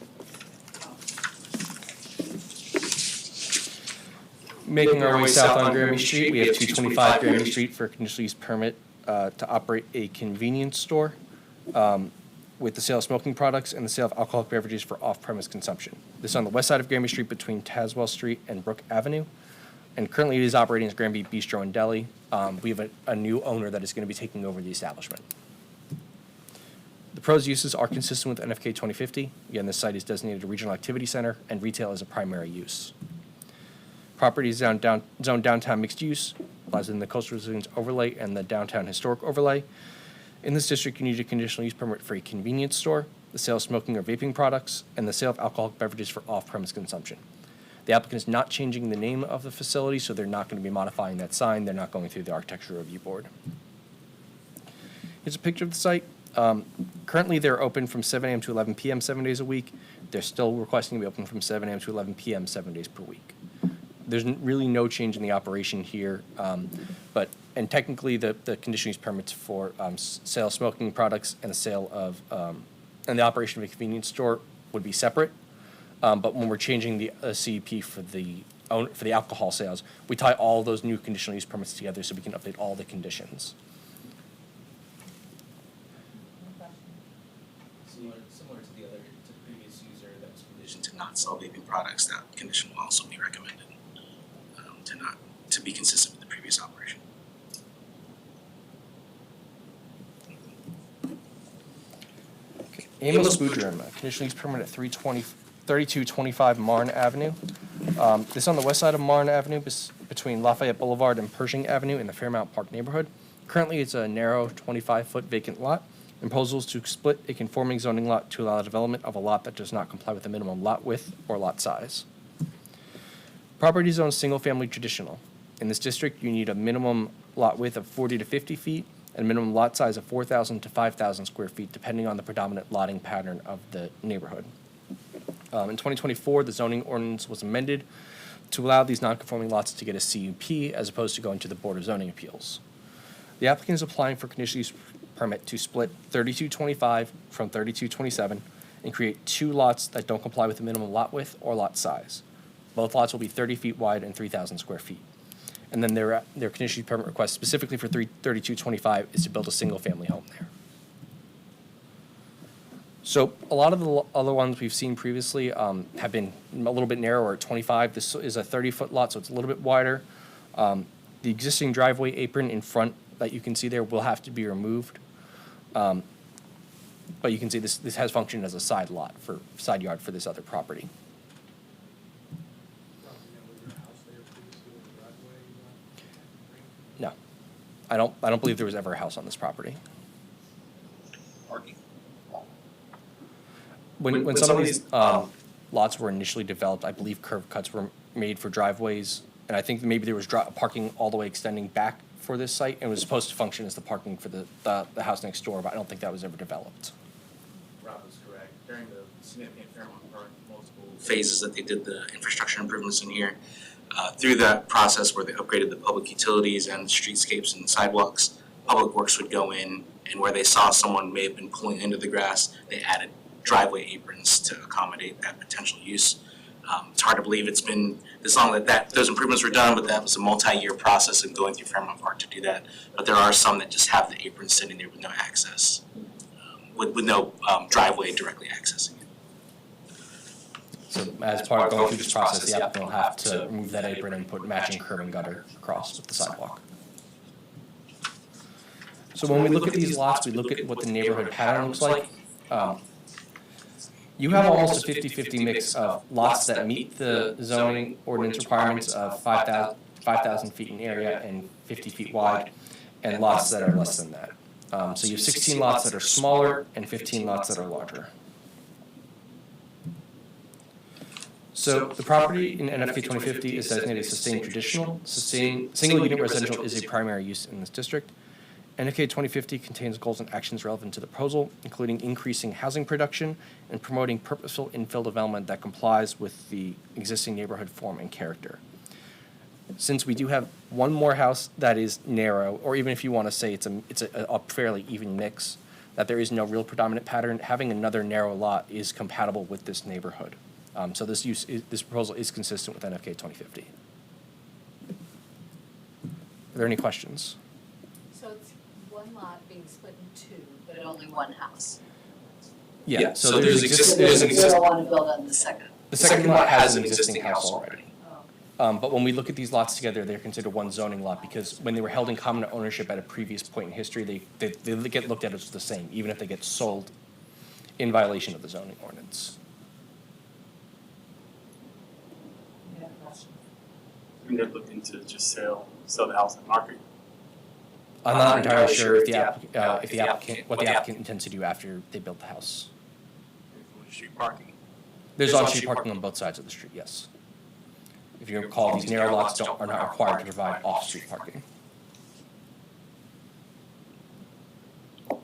Making our way south on Grammy Street, we have 225 Grammy Street for a conditional use permit to operate a convenience store with the sale of smoking products and the sale of alcoholic beverages for off-premise consumption. This is on the west side of Grammy Street between Tazewell Street and Brook Avenue. And currently it is operating as Granby Bistro and Deli. We have a new owner that is going to be taking over the establishment. The proposed uses are consistent with NFK 2050. Again, this site is designated a regional activity center and retail is a primary use. Property is zoned downtown mixed use, lies in the coastal resilience overlay and the downtown historic overlay. In this district, you need a conditional use permit for a convenience store, the sale of smoking or vaping products, and the sale of alcoholic beverages for off-premise consumption. The applicant is not changing the name of the facility, so they're not going to be modifying that sign. They're not going through the architecture review board. Here's a picture of the site. Currently, they're open from 7 a.m. to 11 p.m. 7 days a week. They're still requesting to be open from 7 a.m. to 11 p.m. 7 days per week. There's really no change in the operation here, and technically the conditional use permits for sale of smoking products and the sale of and the operation of a convenience store would be separate. But when we're changing the CUP for the alcohol sales, we tie all those new conditional use permits together so we can update all the conditions. Similar to the previous user that was conditioned to not sell vaping products, that condition will also be recommended to be consistent with the previous operation. Amos Boudreaux, conditional use permit at 3225 Marne Avenue. This is on the west side of Marne Avenue between Lafayette Boulevard and Pershing Avenue in the Fairmount Park neighborhood. Currently, it's a narrow 25-foot vacant lot. Proposals to split a conforming zoning lot to allow development of a lot that does not comply with the minimum lot width or lot size. Property zone single-family traditional. In this district, you need a minimum lot width of 40 to 50 feet and minimum lot size of 4,000 to 5,000 square feet, depending on the predominant lotting pattern of the neighborhood. In 2024, the zoning ordinance was amended to allow these non-conforming lots to get a CUP as opposed to going to the Board of Zoning Appeals. The applicant is applying for conditional use permit to split 3225 from 3227 and create two lots that don't comply with the minimum lot width or lot size. Both lots will be 30 feet wide and 3,000 square feet. And then their conditional use permit request specifically for 3225 is to build a single-family home there. So a lot of the other ones we've seen previously have been a little bit narrower at 25. This is a 30-foot lot, so it's a little bit wider. The existing driveway apron in front that you can see there will have to be removed. But you can see this has functioned as a side yard for this other property. No, I don't believe there was ever a house on this property. Parking. When some of these lots were initially developed, I believe curb cuts were made for driveways, and I think maybe there was parking all the way extending back for this site, and it was supposed to function as the parking for the house next door, but I don't think that was ever developed. Rob was correct. During the significant Fairmont Park multiple Phases that they did the infrastructure improvements in here. Through that process where they upgraded the public utilities and the streetscapes and sidewalks, Public Works would go in, and where they saw someone may have been pulling into the grass, they added driveway aprons to accommodate that potential use. It's hard to believe it's been this long that those improvements were done, but that was a multi-year process of going through Fairmont Park to do that. But there are some that just have the aprons sitting there with no access, with no driveway directly accessing it. So as part of going through this process, the applicant will have to remove that apron and put matching curb and gutter across with the sidewalk. So when we look at these lots, we look at what the neighborhood pattern looks like. You have almost a 50-50 mix of lots that meet the zoning ordinance requirements of 5,000 feet in area and 50 feet wide, and lots that are less than that. So you have 16 lots that are smaller and 15 lots that are larger. So the property in NFK 2050 is designated sustained traditional. Single unit residential is a primary use in this district. NFK 2050 contains goals and actions relevant to the proposal, including increasing housing production and promoting purposeful infill development that complies with the existing neighborhood form and character. Since we do have one more house that is narrow, or even if you want to say it's a fairly even mix, that there is no real predominant pattern, having another narrow lot is compatible with this neighborhood. So this proposal is consistent with NFK 2050. Are there any questions? So it's one lot being split in two, but only one house. Yeah, So there's there's exist- an You existing, don't want to build on the second. the second lot has an existing house already. But when we look at these lots together, they're considered one zoning lot because when they were held in common ownership at a previous point in history, they get looked at as the same, even if they get sold in violation of the zoning ordinance. They're looking to just sell the house and market. I'm not entirely sure if the applicant, what the applicant intends to do after they build the house. Street parking. There's on-street parking on both sides of the street, yes. If you recall, these narrow lots are not required to provide off-street parking. All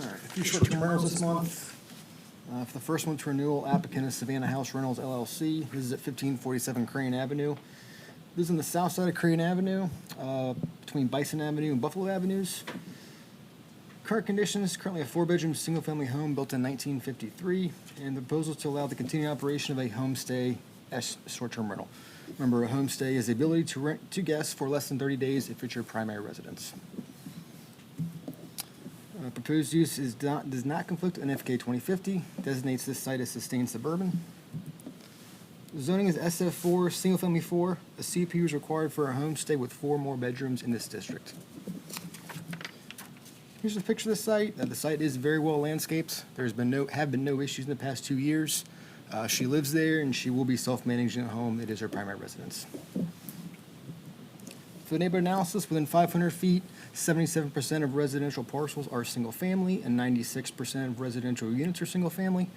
right, a few short-term rentals this month. For the first one, to renewal, applicant is Savannah House Rentals LLC. This is at 1547 Crane Avenue. This is on the south side of Crane Avenue, between Bison Avenue and Buffalo Avenues. Current conditions, currently a 4-bedroom, single-family home built in 1953, and the proposal is to allow the continued operation of a homestay as short-term rental. Remember, a homestay is the ability to rent to guests for less than 30 days if it's your primary residence. Proposed use does not conflict with NFK 2050, designates this site as sustained suburban. Zoning is SF4, single-family 4. A CUP is required for a homestay with 4 more bedrooms in this district. Here's a picture of the site. The site is very well landscaped. Have been no issues in the past 2 years. She lives there and she will be self-managing at home. It is her primary residence. For the neighborhood analysis, within 500 feet, 77% of residential parcels are single-family and 96% of residential units are single-family.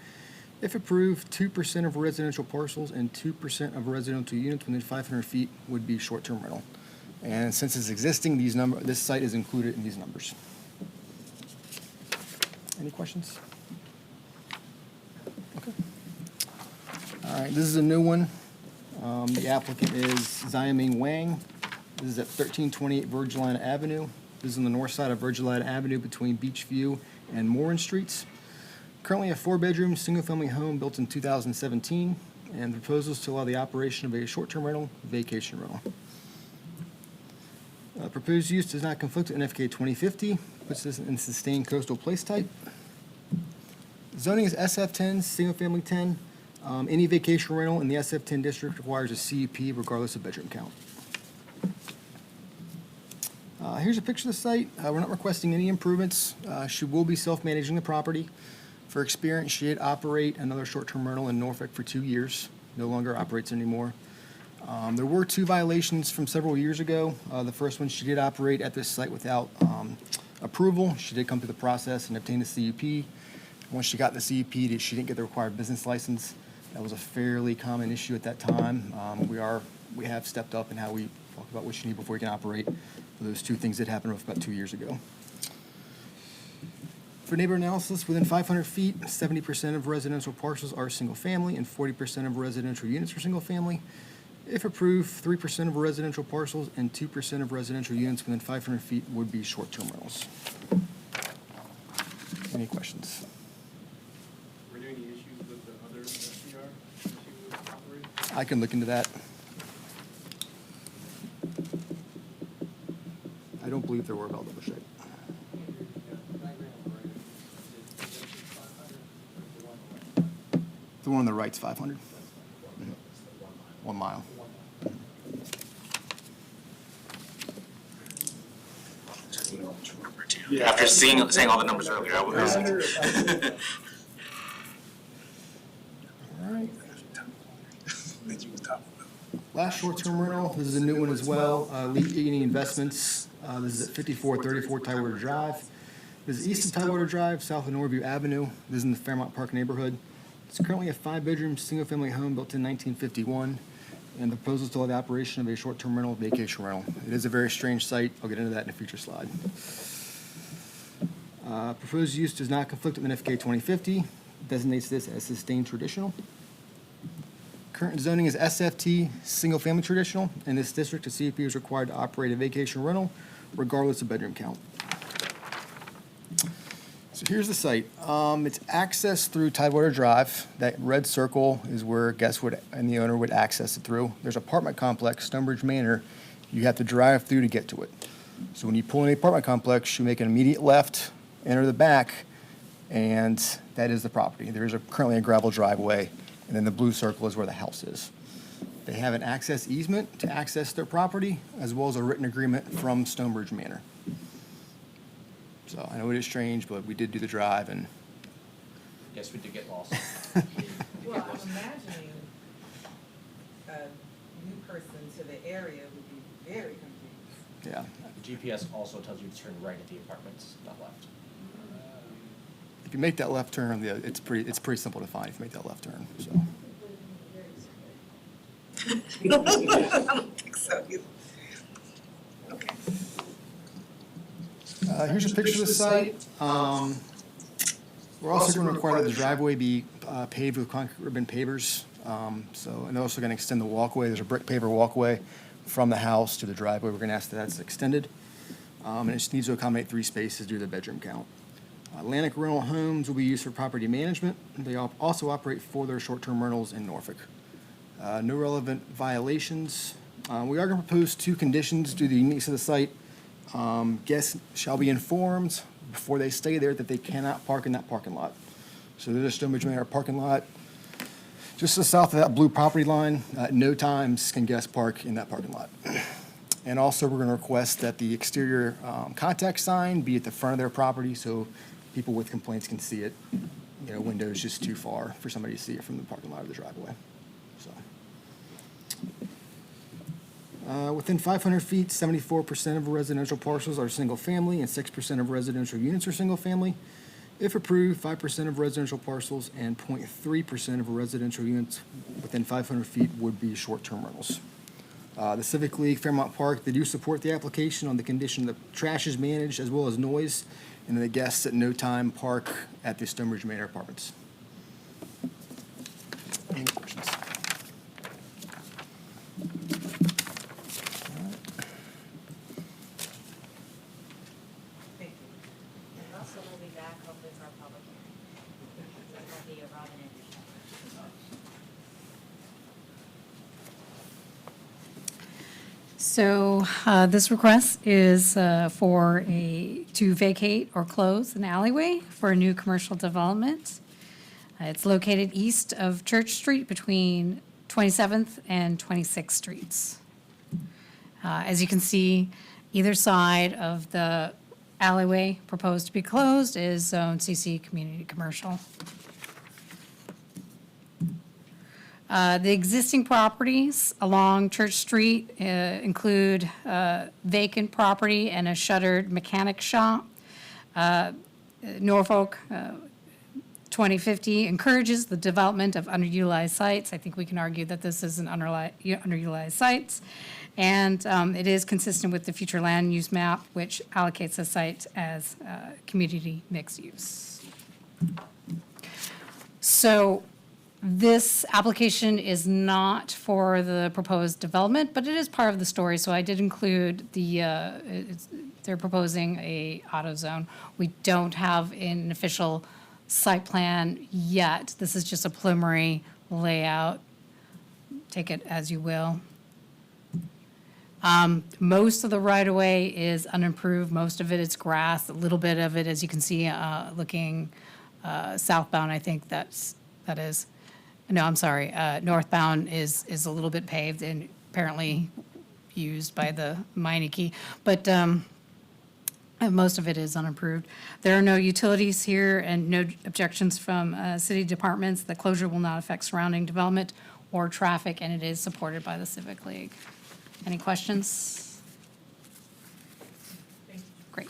If approved, 2% of residential parcels and 2% of residential units within 500 feet would be short-term rental. And since it's existing, this site is included in these numbers. Any questions? Okay. All right, this is a new one. The applicant is Xiaming Wang. This is at 1328 Virgilina Avenue. This is on the north side of Virgilina Avenue between Beachview and Morin Streets. Currently a 4-bedroom, single-family home built in 2017, and the proposal is to allow the operation of a short-term rental, vacation rental. Proposed use does not conflict with NFK 2050, puts this in sustained coastal place type. Zoning is SF10, single-family 10. Any vacation rental in the SF10 district requires a CUP regardless of bedroom count. Here's a picture of the site. We're not requesting any improvements. She will be self-managing the property. For experience, she did operate another short-term rental in Norfolk for 2 years. No longer operates anymore. There were 2 violations from several years ago. The first one, she did operate at this site without approval. She did come through the process and obtain the CUP. Once she got the CUP, she didn't get the required business license. That was a fairly common issue at that time. We have stepped up in how we talk about what you need before you can operate. Those 2 things did happen about 2 years ago. For neighbor analysis, within 500 feet, 70% of residential parcels are single-family and 40% of residential units are single-family. If approved, 3% of residential parcels and 2% of residential units within 500 feet would be short-term rentals. Any questions? Were there any issues with the other SDR that she was operating? I can look into that. I don't believe there were, but I'll double check. The one on the right's 500. 1 mile. After saying all the numbers earlier, I was. All right. Last short-term rental, this is a new one as well. Leading Investments. This is at 5434 Tidewater Drive. This is east of Tidewater Drive, south of Norview Avenue. This is in the Fairmont Park neighborhood. It's currently a 5-bedroom, single-family home built in 1951. and the proposal is to allow the operation of a short-term rental, vacation rental. It is a very strange site. I'll get into that in a future slide. Proposed use does not conflict with NFK 2050, designates this as sustained traditional. Current zoning is SFT, single-family traditional. In this district, a CUP is required to operate a vacation rental regardless of bedroom count. So here's the site. It's accessed through Tidewater Drive. That red circle is where guests would, and the owner would access it through. There's an apartment complex, Stonebridge Manor. You have to drive through to get to it. So when you pull in the apartment complex, you make an immediate left, enter the back, and that is the property. There is currently a gravel driveway, and then the blue circle is where the house is. They have an access easement to access their property, as well as a written agreement from Stonebridge Manor. So I know it is strange, but we did do the drive, and Yes, we did get lost. Well, I'm imagining a new person to the area would be very confused. yeah. The GPS also tells you to turn right at the apartments, not left. If you make that left turn, it's pretty simple to find if you make that left turn, so. I don't think so either. Okay. Here's a picture of the site. We're also going to require that the driveway be paved with concrete ribbon pavers. And they're also going to extend the walkway. There's a brick paver walkway from the house to the driveway. We're going to ask that that's extended. And it just needs to accommodate 3 spaces due to the bedroom count. Atlantic Rental Homes will be used for property management. They also operate for their short-term rentals in Norfolk. No relevant violations. We are going to propose 2 conditions due to the uniqueness of the site. Guests shall be informed before they stay there that they cannot park in that parking lot. So there's a Stonebridge Manor parking lot just to the south of that blue property line. At no times can guests park in that parking lot. And also, we're going to request that the exterior contact sign be at the front of their property so people with complaints can see it. You know, windows just too far for somebody to see it from the parking lot or the driveway. So, within 500 feet, 74% of residential parcels are single-family and 6% of residential units are single-family. If approved, 5% of residential parcels and 0.3% of residential units within 500 feet would be short-term rentals. The Civic League, Fairmount Park, they do support the application on the condition that trash is managed as well as noise, and the guests at no time park at the Stonebridge Manor Apartments. Any questions? Thank you. And also, we'll be back, hopefully for our public hearing. That'll be a Robin Anderson. So this request is to vacate or close an alleyway for a new commercial development. It's located east of Church Street between 27th and 26th Streets. As you can see, either side of the alleyway proposed to be closed is Zone CC Community Commercial. The existing properties along Church Street include vacant property and a shuttered mechanic shop. Norfolk 2050 encourages the development of underutilized sites. I think we can argue that this is an underutilized sites. And it is consistent with the future land use map, which allocates the site as community mixed use. So this application is not for the proposed development, but it is part of the story. So I did include they're proposing a auto zone. We don't have an official site plan yet. This is just a preliminary layout. Take it as you will. Most of the right-of-way is unimproved. Most of it is grass. A little bit of it, as you can see, looking southbound, I think that is. No, I'm sorry. Northbound is a little bit paved and apparently used by the Meineke, but most of it is unimproved. There are no utilities here and no objections from city departments. The closure will not affect surrounding development or traffic, and it is supported by the Civic League. Any questions? Great.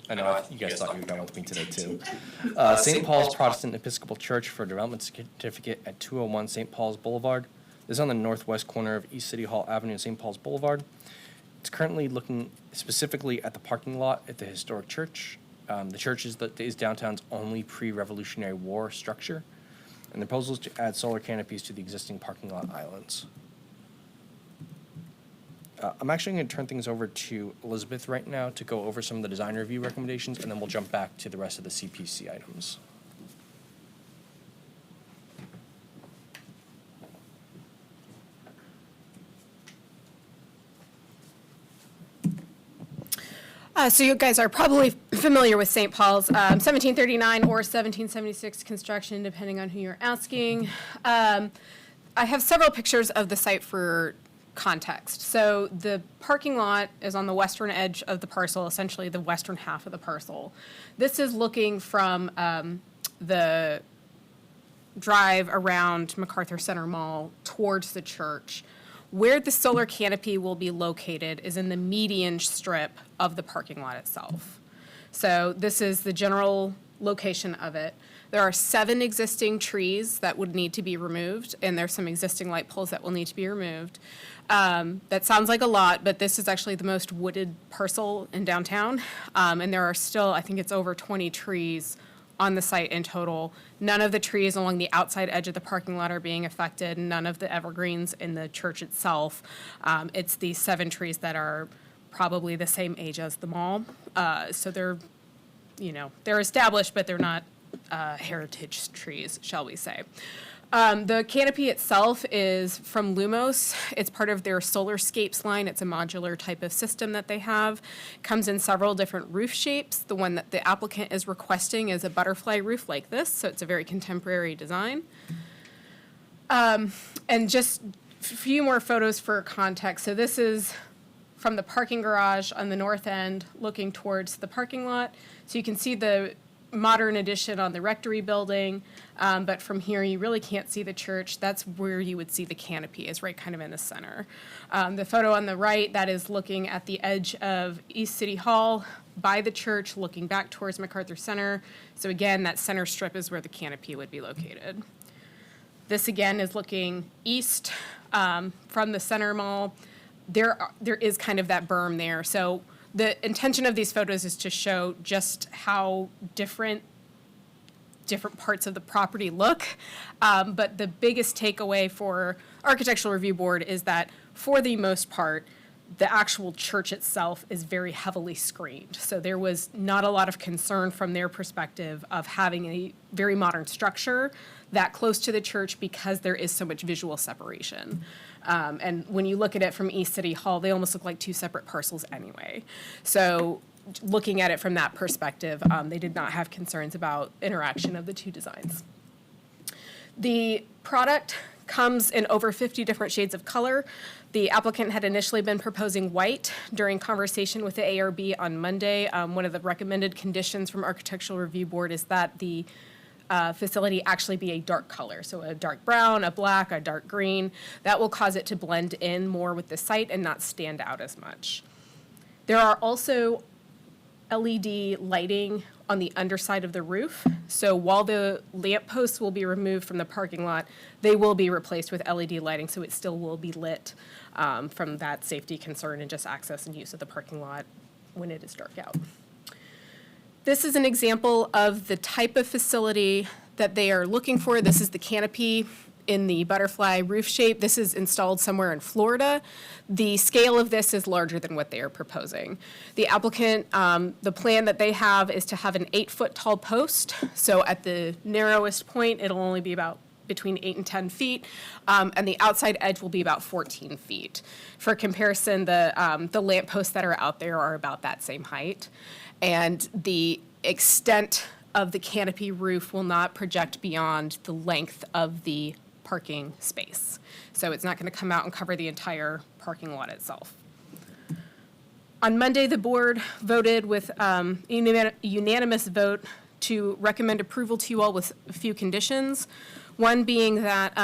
I know you guys thought you were done with me today too. St. Paul's Protestant Episcopal Church for a development certificate at 201 St. Paul's Boulevard. This is on the northwest corner of East City Hall Avenue and St. Paul's Boulevard. It's currently looking specifically at the parking lot at the historic church. The church is downtown's only pre-Revolutionary War structure, and the proposal is to add solar canopies to the existing parking lot islands. I'm actually going to turn things over to Elizabeth right now to go over some of the design review recommendations, and then we'll jump back to the rest of the CPC items. So you guys are probably familiar with St. Paul's, 1739 or 1776 construction, depending on who you're asking. I have several pictures of the site for context. So the parking lot is on the western edge of the parcel, essentially the western half of the parcel. This is looking from the drive around MacArthur Center Mall towards the church. Where the solar canopy will be located is in the median strip of the parking lot itself. So this is the general location of it. There are 7 existing trees that would need to be removed, and there's some existing light poles that will need to be removed. That sounds like a lot, but this is actually the most wooded parcel in downtown. And there are still, I think it's over 20 trees on the site in total. None of the trees along the outside edge of the parking lot are being affected, none of the evergreens in the church itself. It's these 7 trees that are probably the same age as the mall. So they're, they're established, but they're not heritage trees, shall we say. The canopy itself is from Lumos. It's part of their Solarscapes line. It's a modular type of system that they have. Comes in several different roof shapes. The one that the applicant is requesting is a butterfly roof like this, so it's a very contemporary design. And just a few more photos for context. So this is from the parking garage on the north end looking towards the parking lot. So you can see the modern addition on the rectory building, but from here you really can't see the church. That's where you would see the canopy, is right kind of in the center. The photo on the right, that is looking at the edge of East City Hall by the church, looking back towards MacArthur Center. So again, that center strip is where the canopy would be located. This again is looking east from the center mall. There is kind of that berm there. So the intention of these photos is to show just how different parts of the property look. But the biggest takeaway for Architectural Review Board is that, for the most part, the actual church itself is very heavily screened. So there was not a lot of concern from their perspective of having a very modern structure that close to the church because there is so much visual separation. And when you look at it from East City Hall, they almost look like 2 separate parcels anyway. So looking at it from that perspective, they did not have concerns about interaction of the 2 designs. The product comes in over 50 different shades of color. The applicant had initially been proposing white. During conversation with the ARB on Monday, one of the recommended conditions from Architectural Review Board is that the facility actually be a dark color, so a dark brown, a black, a dark green. That will cause it to blend in more with the site and not stand out as much. There are also LED lighting on the underside of the roof. So while the lamp posts will be removed from the parking lot, they will be replaced with LED lighting, so it still will be lit from that safety concern and just access and use of the parking lot when it is dark out. This is an example of the type of facility that they are looking for. This is the canopy in the butterfly roof shape. This is installed somewhere in Florida. The scale of this is larger than what they are proposing. The applicant, the plan that they have is to have an 8-foot tall post. So at the narrowest point, it'll only be about between 8 and 10 feet, and the outside edge will be about 14 feet. For comparison, the lamp posts that are out there are about that same height. And the extent of the canopy roof will not project beyond the length of the parking space. So it's not going to come out and cover the entire parking lot itself. On Monday, the board voted with a unanimous vote to recommend approval to you all with a few conditions. One being that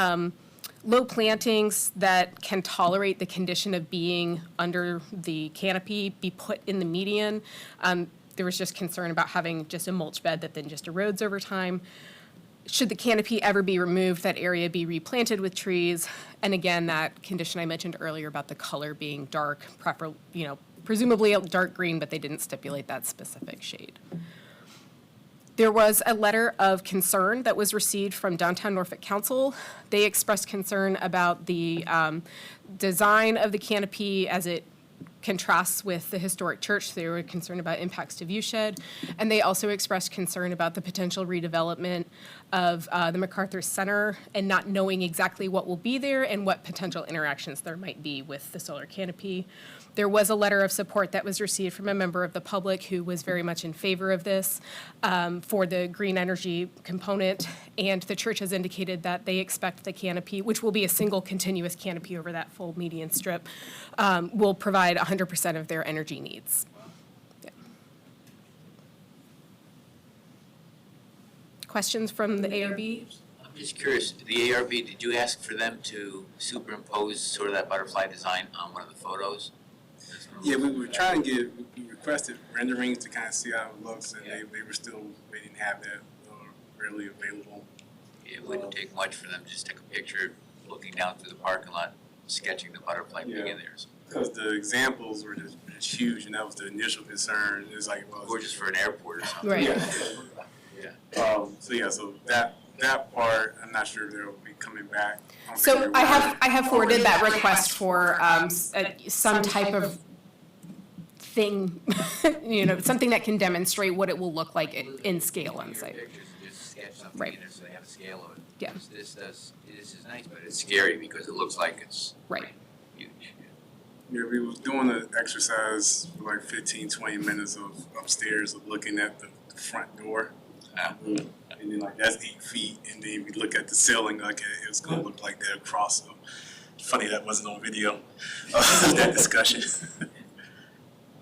low plantings that can tolerate the condition of being under the canopy be put in the median. There was just concern about having just a mulch bed that then just erodes over time. Should the canopy ever be removed, that area be replanted with trees? And again, that condition I mentioned earlier about the color being dark, presumably a dark green, but they didn't stipulate that specific shade. There was a letter of concern that was received from Downtown Norfolk Council. They expressed concern about the design of the canopy as it contrasts with the historic church. They were concerned about impacts to viewshed. And they also expressed concern about the potential redevelopment of the MacArthur Center and not knowing exactly what will be there and what potential interactions there might be with the solar canopy. There was a letter of support that was received from a member of the public who was very much in favor of this for the green energy component. And the church has indicated that they expect the canopy, which will be a single continuous canopy over that full median strip, will provide 100% of their energy needs. Yeah. Questions from the ARB? I'm just curious, the ARB, did you ask for them to superimpose sort of that butterfly design on one of the photos? Yeah, we were trying to get, we requested renderings to kind of see how it looks, and they were still, they didn't have that readily available. It wouldn't take much for them to just take a picture, looking down through the parking lot, sketching the butterfly being in there. Because the examples were just huge, and that was the initial concern. It was like, well, Or just for an airport or something. Right. Yeah. So that part, I'm not sure if they'll be coming back. So I have forwarded that request for some type of thing, something that can demonstrate what it will look like in scale on site. Just sketch something Right. in there so they have a scale of it. Yeah. This is nice, but it's scary because it looks like it's right. Huge. Yeah, we was doing an exercise for like 15, 20 minutes of upstairs of looking at the front door. And then like that's 8 feet, and then we look at the ceiling, like it was gonna look like that across. So funny that wasn't on video, that discussion.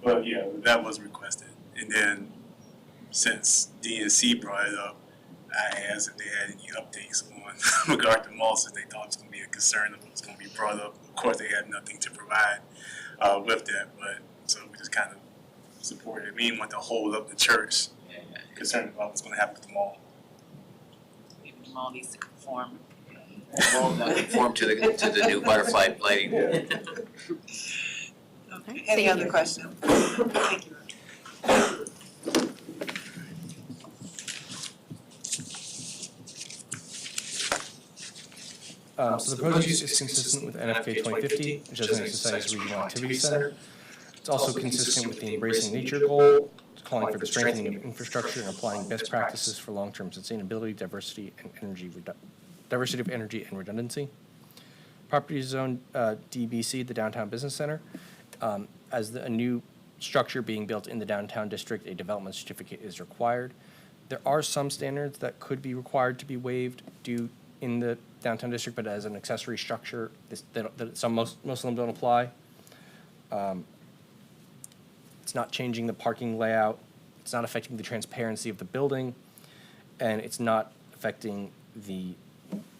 But yeah, that was requested. And then since DNC brought it up, I asked if they had any updates on MacArthur Mall, since they thought it was gonna be a concern of what was gonna be brought up. Of course, they had nothing to provide with that, but so we just kind of supported it. We didn't want to hold up the church, concerned about what's going to happen with the mall. Maybe the mall needs to conform. Conform to the new butterfly lighting. Okay. Any other questions? Thank you. So the proposed use is consistent with NFK 2050, which doesn't exercise regional activity center. It's also consistent with the embracing nature goal, calling for the strengthening of infrastructure and applying best practices for long-term sustainability, diversity of energy and redundancy. Property zone DBC, the Downtown Business Center. As a new structure being built in the downtown district, a development certificate is required. There are some standards that could be required to be waived due in the downtown district, but as an accessory structure, most of them don't apply. It's not changing the parking layout, it's not affecting the transparency of the building, and it's not affecting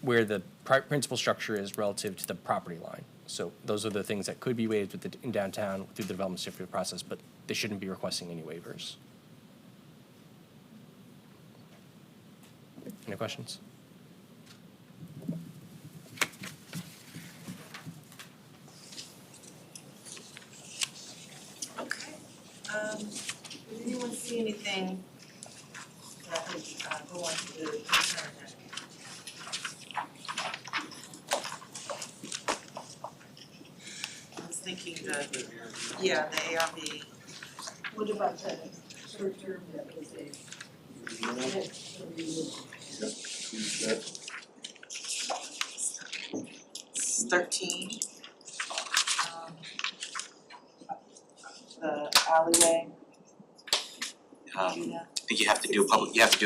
where the principal structure is relative to the property line. So those are the things that could be waived in downtown through the development certificate process, but they shouldn't be requesting any waivers. Any questions? Okay. Did anyone see anything that would go on to the concern that? I was thinking the ARB. What about the short term that was a? It's 13. The alleyway. I think you have to do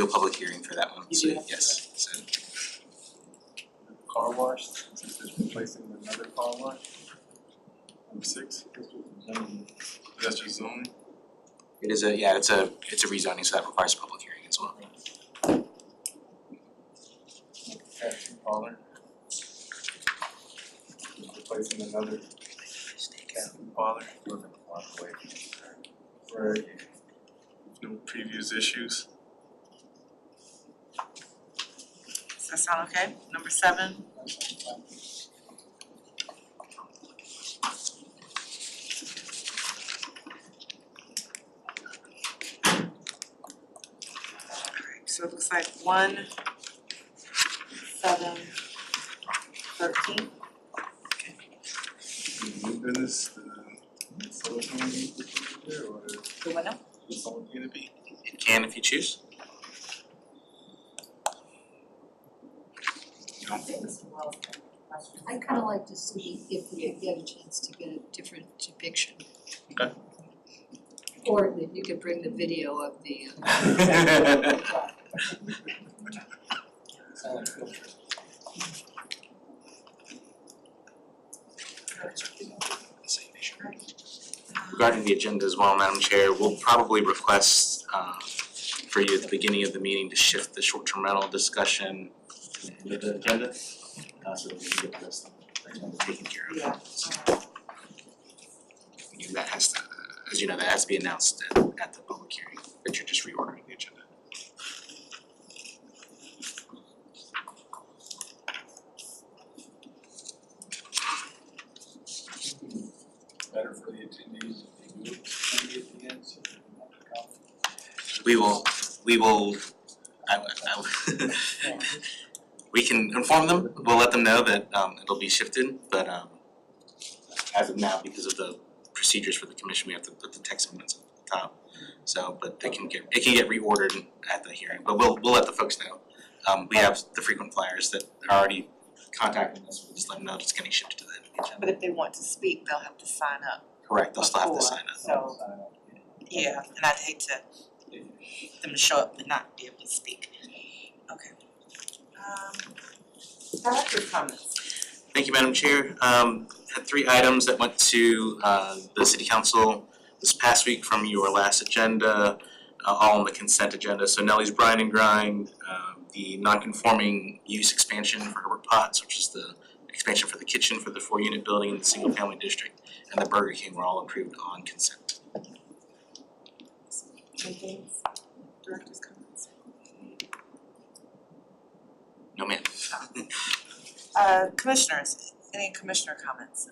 a public hearing for that one, so yes. So Car wash, since it's replacing another car wash. Number 6. That's just zoning. it is it's a rezoning, so that requires a public hearing as well. Tattoo parlor. Replacing another tattoo parlor. Right. the previous issues. Does that sound okay? Number 7? So it looks like 1, 7, 13. New business, the solar company, or The what now? the solar unity? It can if you choose. I'd kind of like to see if we could get a chance to get a different depiction. Okay. Or that you could bring the video of the. Regarding the agenda as well, Madam Chair, we'll probably request for you at the beginning of the meeting to shift the short-term rental discussion to the end of the agenda, so that we can get this taken care of. Yeah. And that has to, as you know, that has to be announced at the public hearing, that you're just reordering the agenda. Better for the attendees if they move maybe at the end, so they don't have to come. We will, we can inform them, we'll let them know that it'll be shifted, but as of now, because of the procedures for the commission, we have to put the text amendments at the top. So, but it can get reordered at the hearing, but we'll let the folks know. We have the frequent flyers that are already contacting us, we'll just let them know it's getting shifted to the agenda. But if they want to speak, they'll have to sign up. Correct, they'll still have to before, sign up. So, yeah, and I'd hate to them to show up and not be able to speak. Okay. Director's comments. Thank you, Madam Chair. Had 3 items that went to the City Council this past week from your last agenda, all on the consent agenda. So Nellie's Brine and Grind, the non-conforming use expansion for Herbert Potts, which is the expansion for the kitchen for the 4-unit building in the single-family district, and the Burger King were all approved on consent. Director's comments. No, ma'am. Commissioners, any commissioner comments?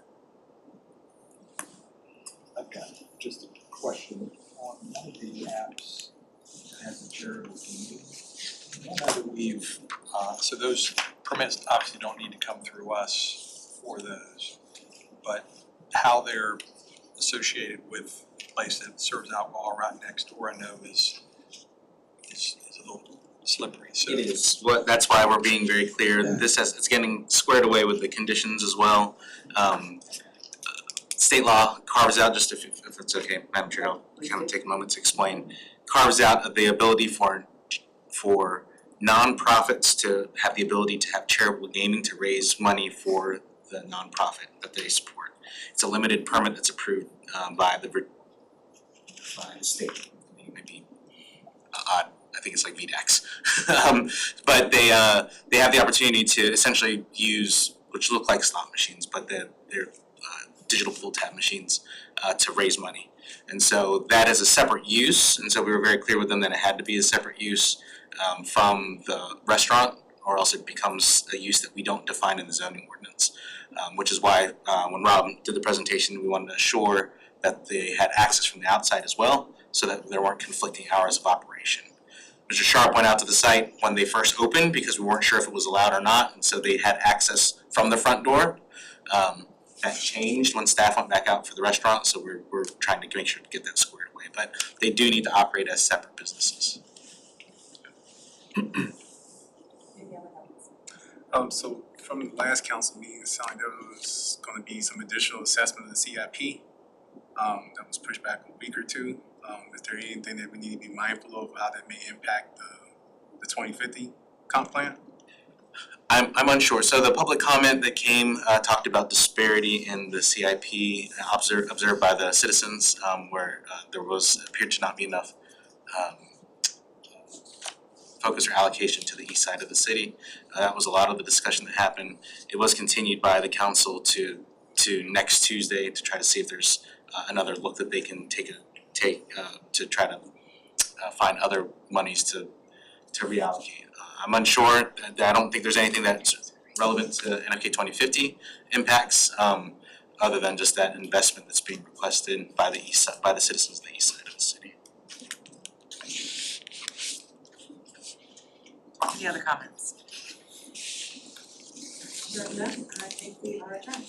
I've got just a question on one of the apps that has a charitable community. Now that we've, so those permits obviously don't need to come through us for those, but how they're associated with a place that serves alcohol right next door, I know is a little slippery, so. It is. That's why we're being very clear. It's getting squared away with the conditions as well. State law carves out, just if it's okay, Madam Chair, I'll kind of take a moment to explain, carves out the ability for nonprofits to have the ability to have charitable gaming to raise money for the nonprofit that they support. It's a limited permit that's approved by the state. It may be odd. I think it's like VDAX. But they have the opportunity to essentially use, which look like slot machines, but they're digital pull tab machines to raise money. And so that is a separate use, and so we were very clear with them that it had to be a separate use from the restaurant, or else it becomes a use that we don't define in the zoning ordinance. Which is why when Rob did the presentation, we wanted to assure that they had access from the outside as well, so that there weren't conflicting hours of operation. Mr. Sharp went out to the site when they first opened because we weren't sure if it was allowed or not, and so they had access from the front door. That changed when staff went back out for the restaurant, so we're trying to make sure to get that squared away. But they do need to operate as separate businesses. So from the last council meeting, it sounded like there was gonna be some additional assessment of the CIP. That was pushed back a week or two. Is there anything that we need to be mindful of, how that may impact the 2050 comp plan? I'm unsure. So the public comment that came talked about disparity in the CIP observed by the citizens, where there appeared to not be enough focus or allocation to the east side of the city. That was a lot of the discussion that happened. It was continued by the council to next Tuesday to try to see if there's another look that they can take to try to find other monies to reallocate. I'm unsure, I don't think there's anything that's relevant to NFK 2050 impacts, other than just that investment that's being requested by the citizens of the east side of the city. Any other comments? Hearing none, I think we are adjourned.